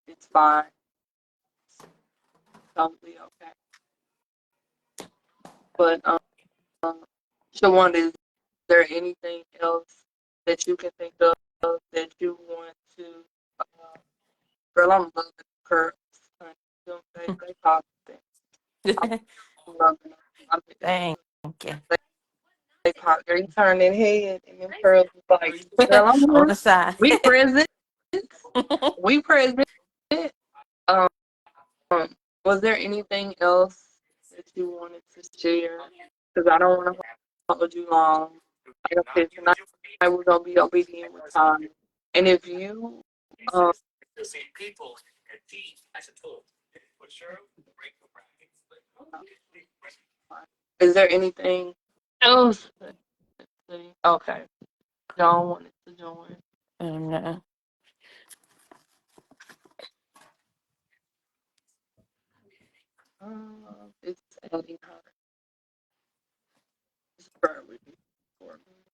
It's fine. It's totally okay. But, Shawanda, is there anything else that you can think of that you want to, uh, girl, I'm loving the curls. Honey. They pop it. I'm loving them. I mean, Thank you. they pop. Girl, you turn that head and them curls is like, girl, I'm On here. the side. We present. We present. Um, was there anything else that you wanted to share? Because I don't want to hold you long. Like I said, tonight we're gonna be obedient with time. And if you, um, is there anything else? Okay, John wanted to join. No. It's adding her. Just bear with me for a minute.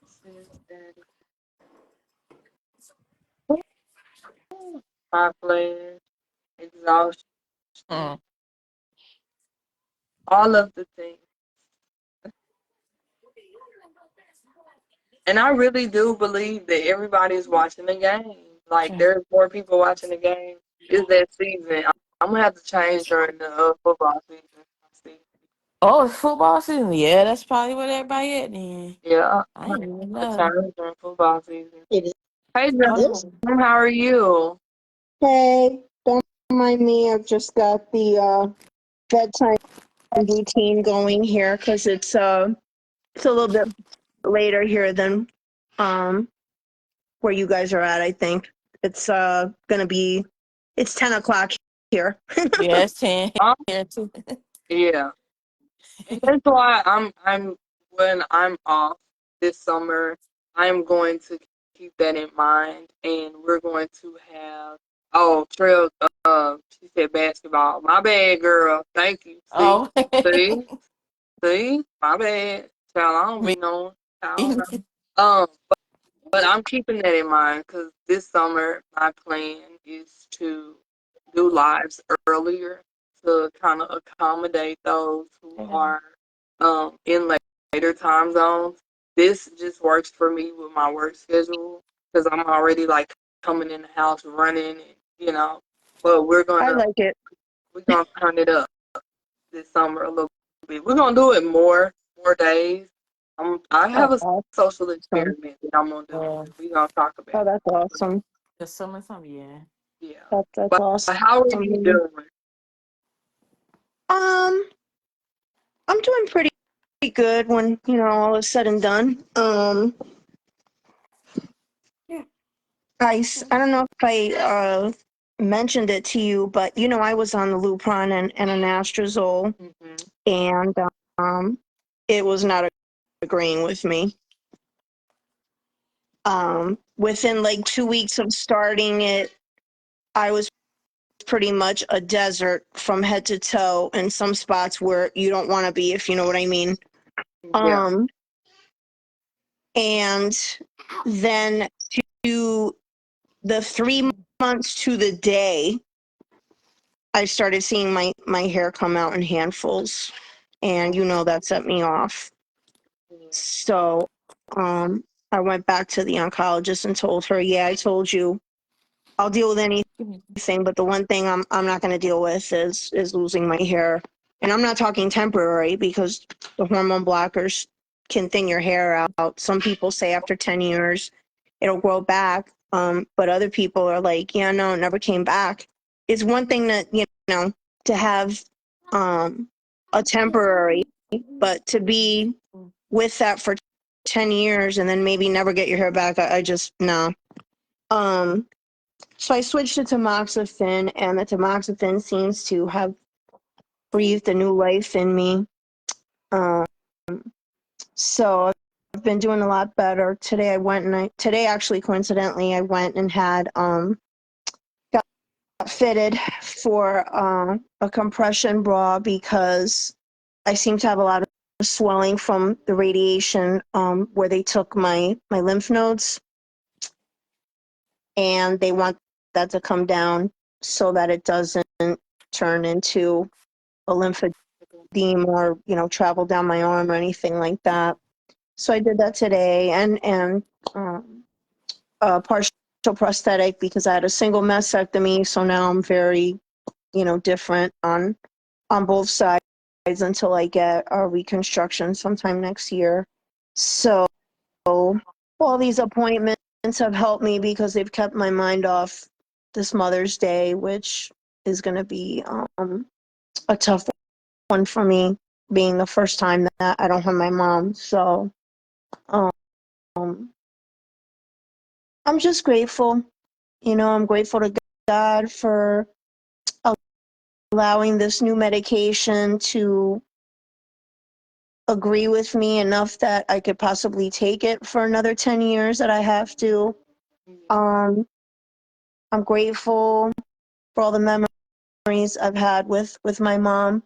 Says that high flash, exhaustion, Mm. all of the things. And I really do believe that everybody's watching the game. Like Okay. there's more people watching the game. It's that season. I'm gonna have to change during the football season. See. Oh, it's football season? Yeah, that's probably what everybody at then. Yeah, I I'm ain't even gonna know. change during football season. It Hey, is. Oh. Justin, how are you? Hey, don't mind me. I've just got the bedtime routine going here because it's a little bit later here than um where you guys are at. I think it's gonna be it's 10 o'clock here. Yeah, it's 10 Um, here too. yeah. And that's why I'm when I'm off this summer, I'm going to keep that in mind, and we're going to have trail. She said basketball. My bad, girl. Thank you. See, Oh. see, see. My bad. Child, I don't be knowing. I don't know. Um, but I'm keeping that in mind because this summer my plan is to do lives earlier to kind of accommodate those who are in later time zones. This just works for me with my work schedule because I'm already like coming in the house running, and, But I like it. we're gonna turn it up this summer a little bit. We're gonna do it more days. I have a Oh, social awesome. experiment that I'm gonna do. Yeah. We're gonna talk about Oh, it. that's awesome. The summer time, yeah. Yeah. That's But awesome. how are you doing? Um, I'm doing pretty good when, all is said and done. Yeah. I don't know if I mentioned it to you, but I was on the Lupron and anastrozole, Mm-hmm. and um, it was not agreeing with me. Within like 2 weeks of starting it, I was pretty much a desert from head to toe, and some spots where you don't want to be, if you know what I mean. Yeah. Um, and then to the 3 months to the day, I started seeing my hair come out in handfuls, and that set me off. Yeah. So, I went back to the oncologist and told her, "Yeah, I told you, I'll deal with anything, but the one thing I'm not going to deal with is losing my hair." And I'm not talking temporary, because the hormone blockers can thin your hair out. Some people say after 10 years it'll grow back. But other people are like, "Yeah, no, it never came back." It's one thing that, to have a temporary, but to be with that for 10 years and then maybe never get your hair back, I just, no. So I switched to tamoxifen, and the tamoxifen seems to have breathed a new life in me. Um, so I've been doing a lot better. Today actually coincidentally I went and had got fitted for a compression bra, because I seem to have a lot of swelling from the radiation, where they took my lymph nodes, and they want that to come down so that it doesn't turn into a lymphedema, or travel down my arm or anything like that. So I did that today, and a partial prosthetic, because I had a single mastectomy, so now I'm very different on both sides until I get a reconstruction sometime next year. So all these appointments have helped me, because they've kept my mind off this Mother's Day, which is going to be a tough one for me, being the first time that I don't have my mom. So um, I'm just grateful. I'm grateful to God for allowing this new medication to agree with me enough that I could possibly take it for another 10 years that I have to. Um, I'm grateful for all the memories I've had with my mom.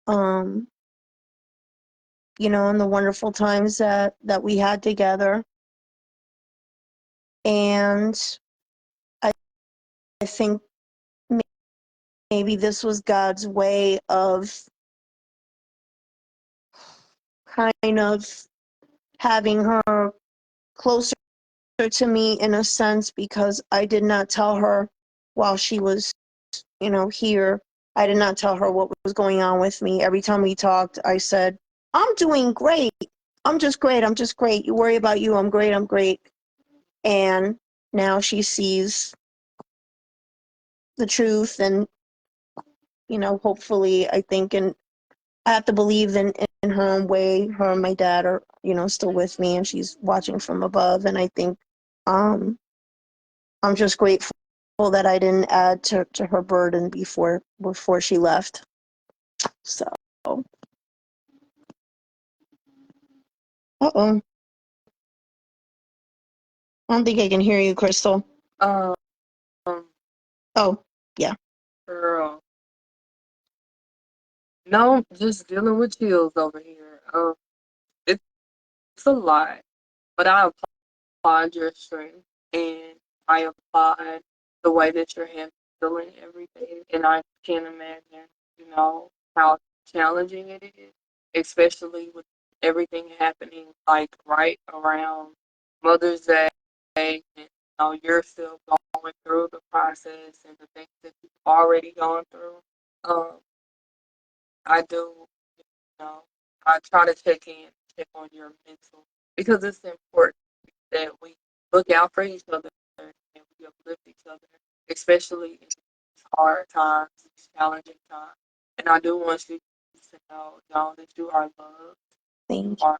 Um, and the wonderful times that we had together. And I, I think maybe this was God's way of kind of having her closer to me, in a sense, because I did not tell her while she was, here. I did not tell her what was going on with me. Every time we talked, I said, "I'm doing great. I'm just great. I'm just great. You worry about you. I'm great. I'm great." And now she sees the truth, and, hopefully, I think, and I have to believe in her own way. Her and my dad are, still with me, and she's watching from above. And I think um, I'm just grateful that I didn't add to her burden before she left. So, uh-oh. I don't think I can hear you, Krystal. Um, Oh, yeah. girl. No, just dealing with chills over here. It's a lot, but I applaud your strength, and I applaud the way that you're handling everything. And I can't imagine, how challenging it is, especially with everything happening like right around Mother's Day, and you're still going through the process and the things that you've already gone through. Um, I do, you know, I try to check on your mental because it's important that we look out for each other and we uplift each other, especially in these hard times, these challenging times. And I do want you to know, Joan, that you are loved, you Thank are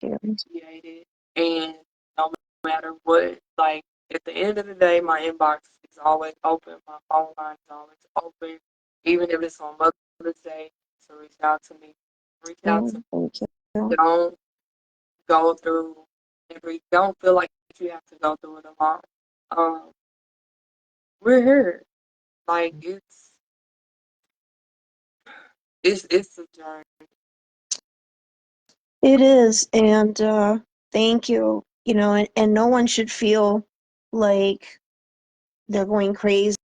you. appreciated, and no matter what, like at the end of the day, my inbox is always open, my phone line is always open, even if it's on Mother's Day, to reach out to me. Reach out Yeah, to me. thank you. Don't go through don't feel like you have to go through it alone. Um, we're here. Like it's a journey. It is, and thank you. You know, and no one should feel like they're going crazy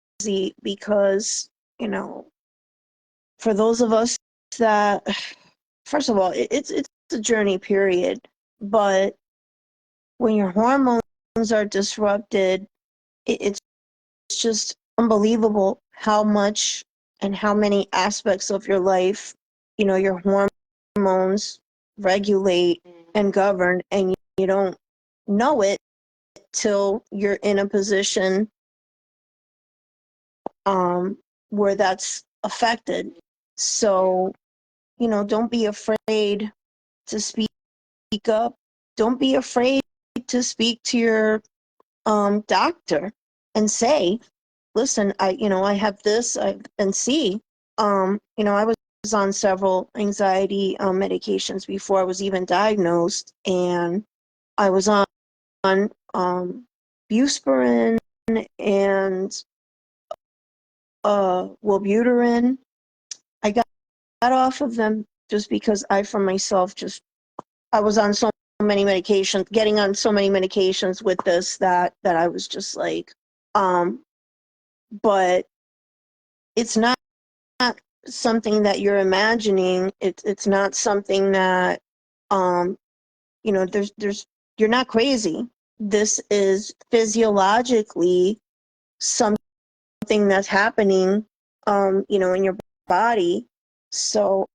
because, you know, for those of us that, first of all, it's a journey, period. But when your hormones are disrupted, it's just unbelievable how much and how many aspects of your life, you know, your hormones regulate and govern, and you don't know it till you're in a position where that's affected. So, you know, don't be afraid to speak up. Don't be afraid to speak to your doctor and say, listen, I have this, and see, I was on several anxiety medications before I was even diagnosed, and I was on Buspirone and Wellbutrin. I got off of them just because for myself, I was on so many medications, getting on so many medications with this that I was just like, but it's not something that you're imagining. It's not something that, um, there's you're not crazy. This is physiologically something that's happening, in your body. So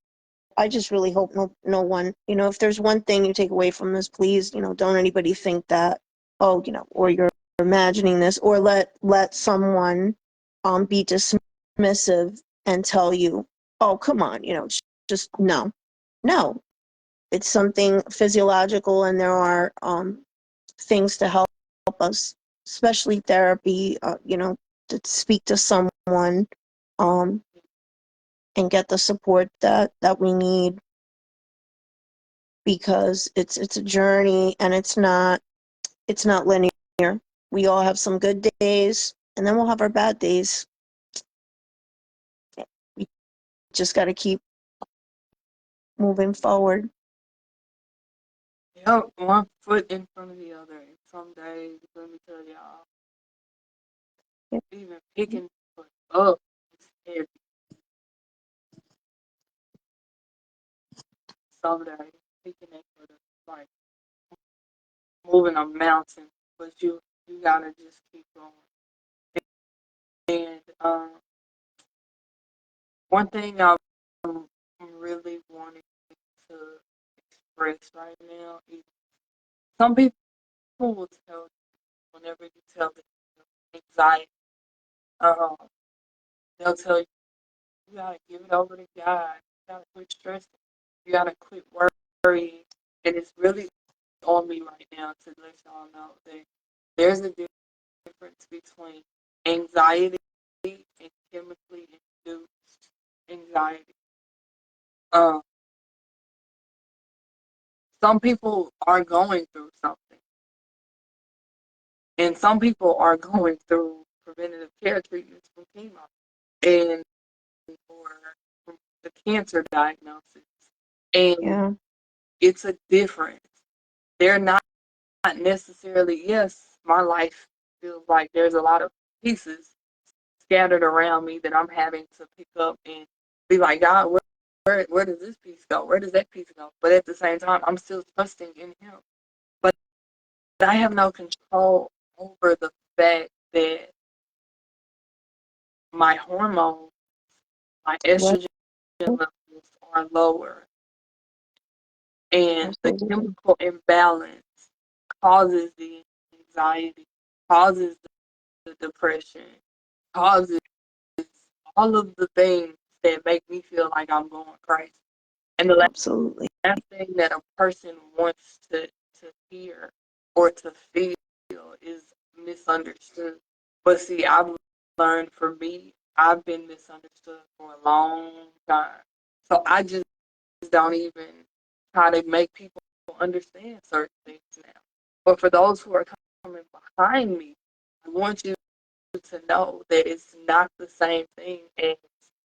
I just really hope no one, if there's one thing you take away from this, please, don't anybody think that, oh, or you're imagining this, or let someone be dismissive and tell you, oh, come on, just no. It's something physiological, and there are things to help us, especially therapy, to speak to someone, um, and get the support that we need, because it's a journey, and it's not linear. We all have some good days, and then we'll have our bad days. We just got to keep moving forward. Yep, one foot in front of the other. And some days, let me tell y'all, Yep. even picking foot up is heavy. Some days, picking that foot up is like moving a mountain, but you gotta just keep going. And one thing I'm really wanting to express right now is some people will tell you whenever you tell them anxiety, um, they'll tell you you gotta give it over to God. You gotta quit stressing. You gotta quit worrying. And it's really on me right now to let y'all know that there's a difference between anxiety and chemically induced anxiety. Um, some people are going through something, and some people are going through preventative care treatments from chemo and or from the cancer diagnosis. And Yeah. it's a difference. They're not necessarily, yes, my life feels like there's a lot of pieces scattered around me that I'm having to pick up and be like, God, where does this piece go? Where does that piece go? But at the same time, I'm still trusting in Him. But I have no control over the fact that my hormones, my Well, estrogen levels are lower. And the Absolutely. chemical imbalance causes the anxiety, causes the depression, causes all of the things that make me feel like I'm going crazy. And the Absolutely. last thing that a person wants to hear or to feel is misunderstood. But see, I've learned for me, I've been misunderstood for a long time. So I just don't even try to make people understand certain things now. But for those who are coming behind me, I want you to know that it's not the same thing as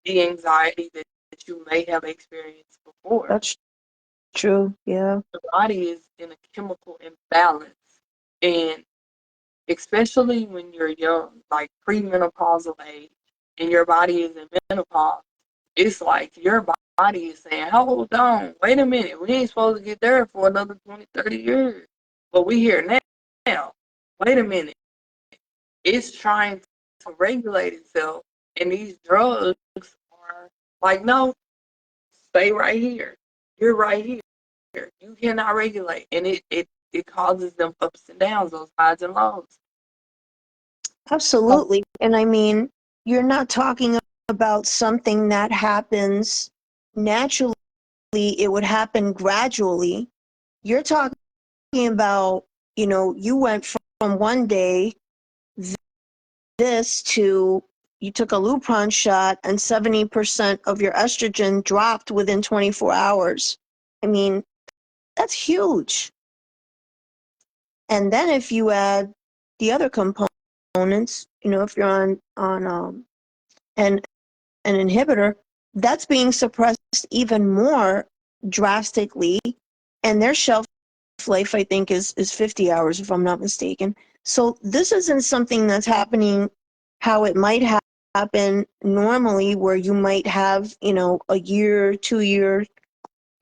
the anxiety that you may have experienced before. That's true. Yeah. The body is in a chemical imbalance. And especially when you're young, like premenopausal age, and your body is in menopause, it's like your body is saying, hold on, wait a minute, we ain't supposed to get there for another 20, 30 years. But we here now. Wait a minute. It's trying to regulate itself, and these drugs are like, no, stay right here. You're right here. You cannot regulate. And it causes them ups and downs, those highs and lows. So, Absolutely. And I mean, you're not talking about something that happens naturally, it would happen gradually. You're talking about, you went from one day this to you took a Lupron shot and 70% of your estrogen dropped within 24 hours. I mean, that's huge. And then if you add the other components, if you're on an inhibitor, that's being suppressed even more drastically, and their shelf life, I think, is 50 hours, if I'm not mistaken. So this isn't something that's happening how it might happen normally, where you might have, a year, 2 year,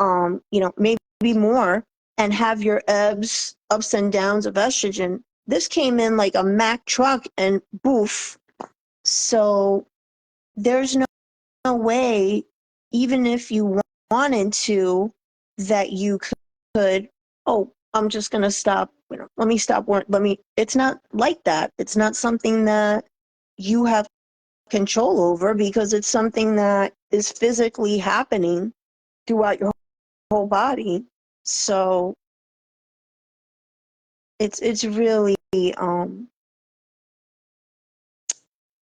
maybe more, and have your ups and downs of estrogen. This came in like a Mack truck and boof. So there's no way, even if you wanted to, that you could, oh, I'm just going to stop, let me stop work. It's not like that. It's not something that you have control over, because it's something that is physically happening throughout your whole body. So it's really, you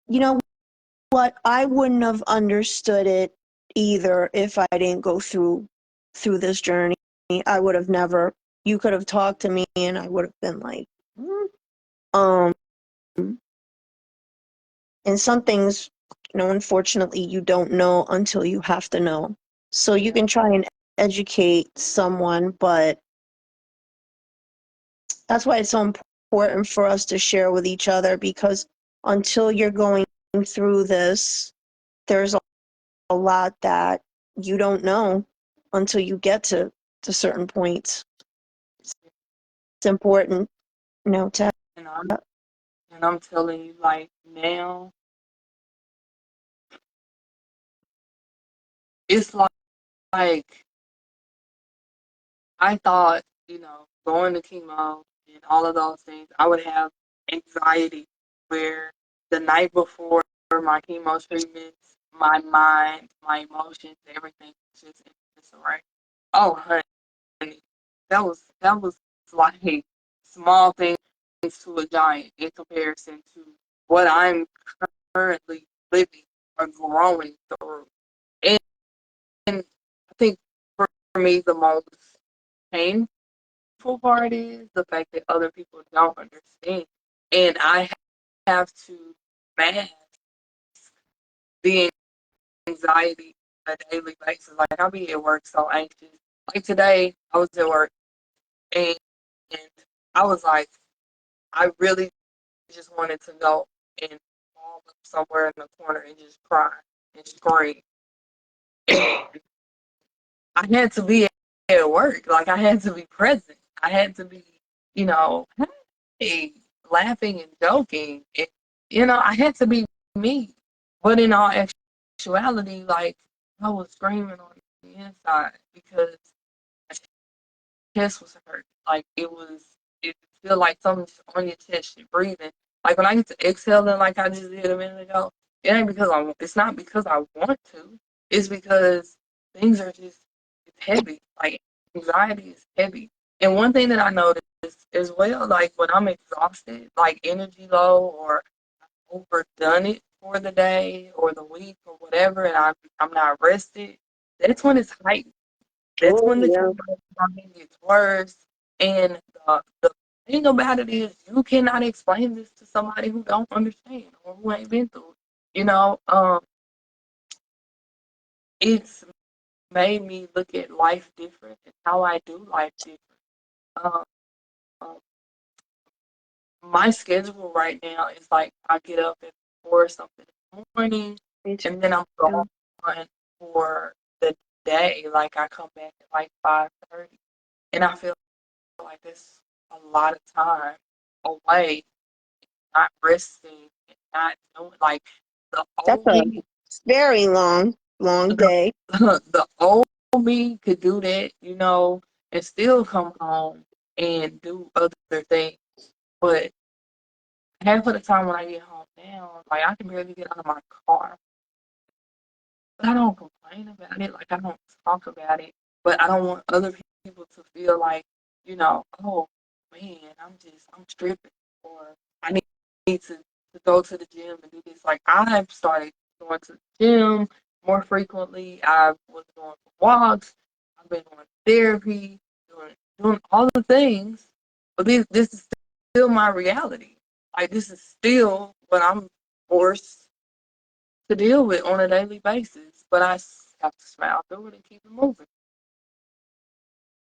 know what, I wouldn't have understood it either if I didn't go through this journey. I would have never, you could have talked to me and I would have been like, um and some things, unfortunately you don't know until you have to know. So you yeah. can try and educate someone, but that's why it's so important for us to share with each other, because until you're going through this, there's a lot that you don't know until you get to certain points. It's important, to And I'm telling you, like now, it's like I thought, going to chemo and all of those things, I would have anxiety where the night before my chemo treatments, my mind, my emotions, everything was just in disarray. Oh, honey, that was like small things to a giant in comparison to what I'm currently living or growing through. And I think for me, the most painful part is the fact that other people don't understand. And I have to mask the anxiety on a daily basis. Like, I'll be at work so anxious. Like today, I was at work and, and I was like, I really just wanted to go and fall up somewhere in the corner and just cry and scream. And I had to be at work. Like, I had to be present. I had to be, you know, happy, laughing and joking. I had to be me. But in all actuality, like, I was screaming on the inside because chest was hurt. Like it feel like something's on your chest, you're breathing. Like when I get to exhaling, like I just did a minute ago, it ain't because it's not because I want to. It's because things are just, it's heavy. Like anxiety is heavy. And one thing that I noticed as well, like when I'm exhausted, like energy low or overdone it for the day or the week or whatever, and I'm not rested, that's when it's heightened. That's Oh, when the yeah. chemo gets worse. And the thing about it is, you cannot explain this to somebody who don't understand or who ain't been through it. It's made me look at life different and how I do life different. Um, um, my schedule right now is like I get up at 4 something in the morning, Me too. and then I'm gone for the day. Like I come back at like 5:30, and I feel like it's a lot of time away, not resting, and not doing like the That's old a me. very long The, day. the old me could do that, and still come home and do other things. But half of the time when I get home now, like I can barely get out of my car. But I don't complain about it. Like I don't talk about it. But I don't want other people to feel like, oh man, I'm tripping, or I need to go to the gym and do this. Like I've started going to the gym more frequently. I was going for walks. I've been doing therapy, doing all the things. But this is still my reality. Like this is still what I'm forced to deal with on a daily basis. But I have to smile through it and keep it moving.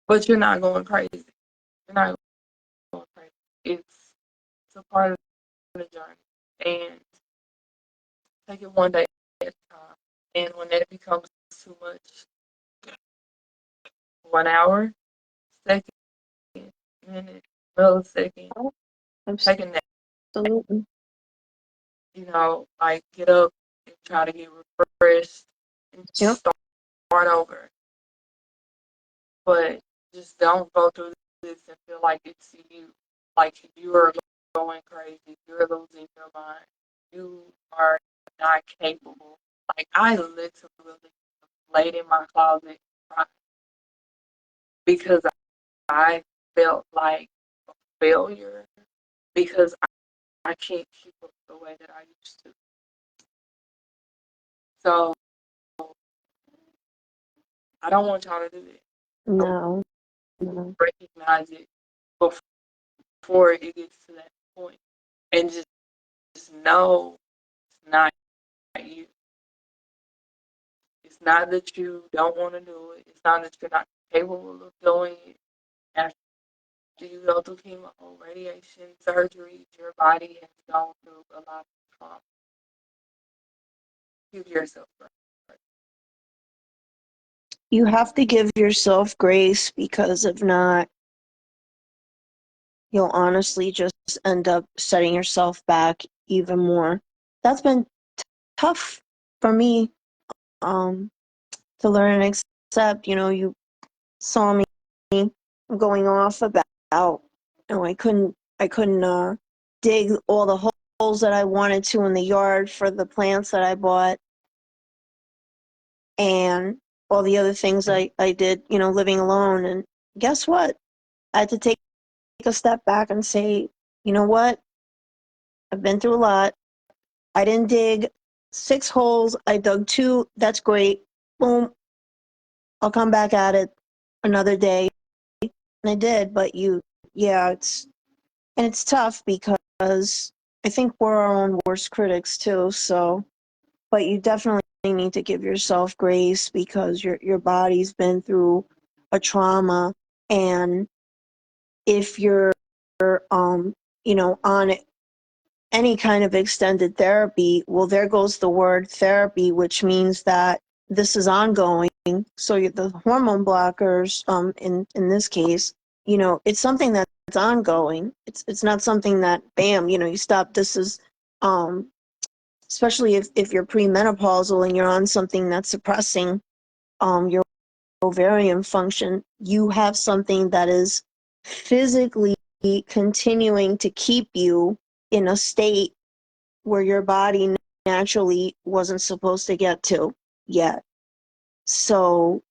But you're not going crazy. You're not going crazy. It's a part of the journey, and take it one day at a time. And when that becomes too much, 1 hour, second, minute, millisecond, take a nap. Absolutely. Like get up and try to get refreshed and Yep. start over. But just don't go through this and feel like it's you. Like you are going crazy. You're losing your mind. You are not capable. Like I literally laid in my closet crying because I felt like a failure because I can't keep up the way that I used to. So I don't want y'all to do that. I No, no. recognize it before it gets to that point, and just know it's not you. It's not that you don't want to do it. It's not that you're not capable of doing it. After you go through chemo, radiation, surgery, your body has gone through a lot of trauma. Give yourself grace. You have to give yourself grace because if not, you'll honestly just end up setting yourself back even more. That's been tough for me um, to learn and accept. You saw me going off about, I couldn't dig all the holes that I wanted to in the yard for the plants that I bought and all the other things I did, living alone. And guess what? I had to take a step back and say, you know what? I've been through a lot. I didn't dig 6 holes. I dug 2. That's great. Boom. I'll come back at it another day. And I did, but yeah, it's tough because I think we're our own worst critics too. So, but you definitely need to give yourself grace because your body's been through a trauma, and if you're on any kind of extended therapy, well, there goes the word therapy, which means that this is ongoing. So the hormone blockers, in this case, it's something that's ongoing. It's not something that bam, you stop. This is, especially if you're premenopausal and you're on something that's suppressing your ovarian function, you have something that is physically continuing to keep you in a state where your body naturally wasn't supposed to get to yet. So,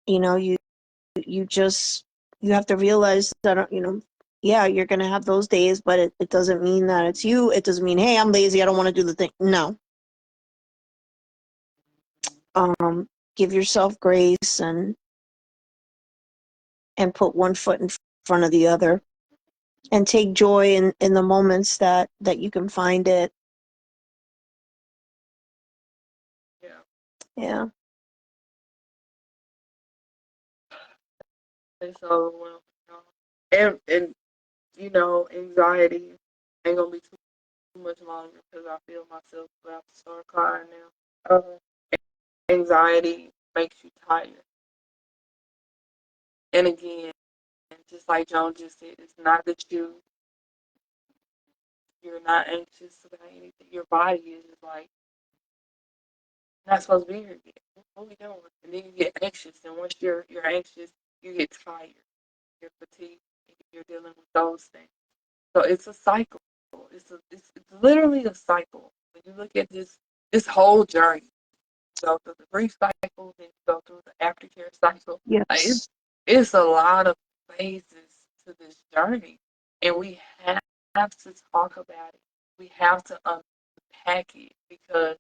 you just you have to realize that yeah, you're gonna have those days, but it doesn't mean that it's you. It doesn't mean, hey, I'm lazy, I don't want to do the thing. No. Give yourself grace and put one foot in front of the other, and take joy in the moments that you can find it. Yeah. Yeah. It's overwhelming. And anxiety ain't gonna be too much longer because I feel myself about to start crying now. Anxiety makes you tired. And again, just like Joan just said, it's not that you're not anxious about anything. Your body is just like not supposed to be here yet. What are we doing? And then you get anxious, and once you're anxious, you get tired, you're fatigued, and you're dealing with those things. So it's a cycle. It's literally a cycle. When you look at this whole journey, you go through the grief cycle, then you go through the aftercare cycle. Like, Yes. it's a lot of phases to this journey, and we have to talk about it. We have to unpack it because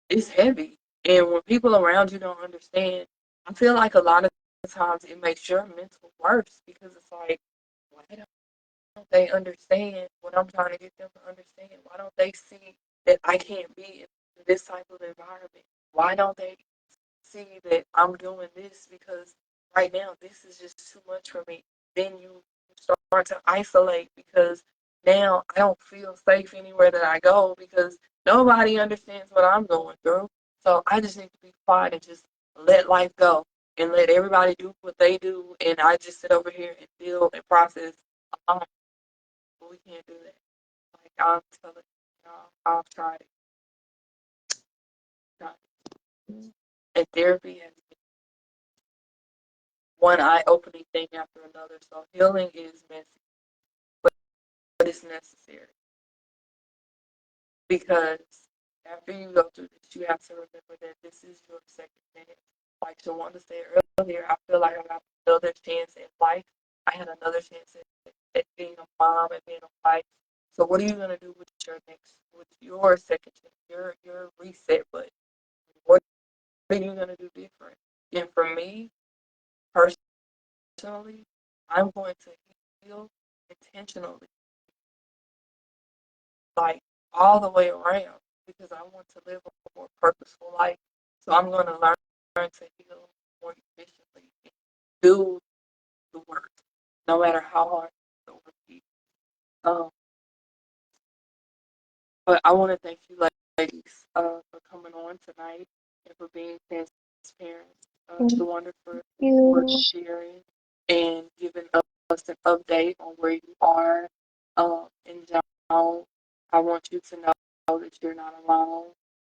it's heavy. And when people around you don't understand, I feel like a lot of times it makes your mental worse because it's like, why don't they understand what I'm trying to get them to understand? Why don't they see that I can't be in this type of environment? Why don't they see that I'm doing this because right now this is just too much for me? Then you start to isolate because now I don't feel safe anywhere that I go because nobody understands what I'm going through. So I just need to be quiet and just let life go and let everybody do what they do. And I just sit over here and deal and process alone. But we can't do that. Like I'm telling you, I've tried it. Tried it. And therapy has been one eye-opening thing after another. So healing is messy, but it's necessary because after you go through this, you have to remember that this is your second chance. Like Shawanda said earlier, I feel like I got another chance in life. I had another chance at being a mom and being a wife. So what are you gonna do with your second chance, your reset button? What are you gonna do different? And for me personally, I'm going to heal intentionally, like all the way around, because I want to live a more purposeful life. So I'm going to learn to heal more efficiently and do the work, no matter how hard the work is. Um, but I want to thank you, ladies, for coming on tonight and for being transparent. Thank Shawanda for you. sharing and giving us an update on where you are. And Joan, I want you to know that you're not alone.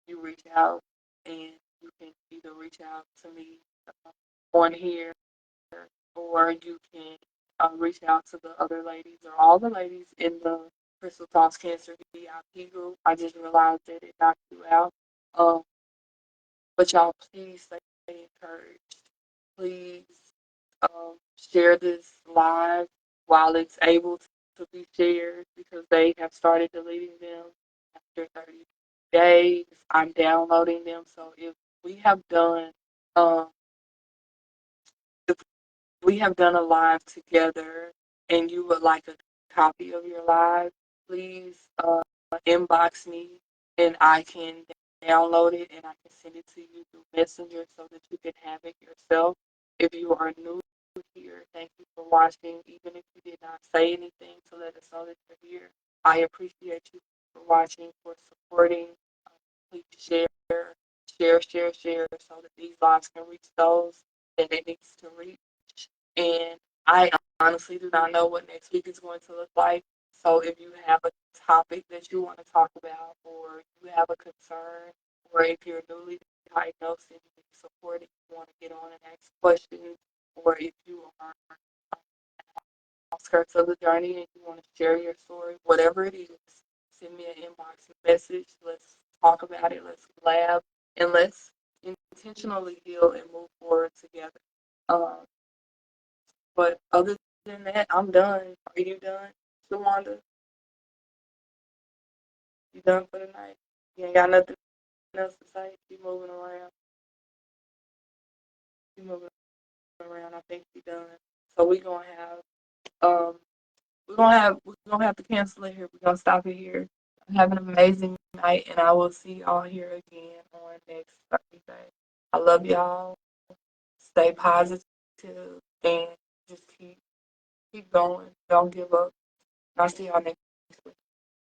You reach out and you can either reach out to me on here or you can reach out to the other ladies or all the ladies in the Krystal Talks Cancer VIP group. I just realized that it knocked you out. Um, but y'all, please stay encouraged. Please share this live while it's able to be shared because they have started deleting them after 30 days. I'm downloading them. So we have done um, if we have done a live together and you would like a copy of your live, please inbox me and I can download it and I can send it to you through Messenger so that you can have it yourself. If you are new here, thank you for watching. Even if you did not say anything to let us know that you're here, I appreciate you for watching, for supporting. Please share so that these lives can reach those that it needs to reach. And I honestly do not know what next week is going to look like. So if you have a topic that you want to talk about, or you have a concern, or if you're newly diagnosed and you need support, if you want to get on and ask questions, or if you are outskirts of the journey and you want to share your story, whatever it is, send me an inbox message. Let's talk about it. Let's collab and let's intentionally heal and move forward together. Um, but other than that, I'm done. Are you done, Shawanda? You done for the night? You ain't got nothing else to say? Keep moving around. Keep moving around. I think you done. So um we're gonna have to cancel it here. We're gonna stop it here. Have an amazing night, and I will see y'all here again on next Thursday. I love y'all. Stay positive and just keep going. Don't give up. I'll see y'all next week.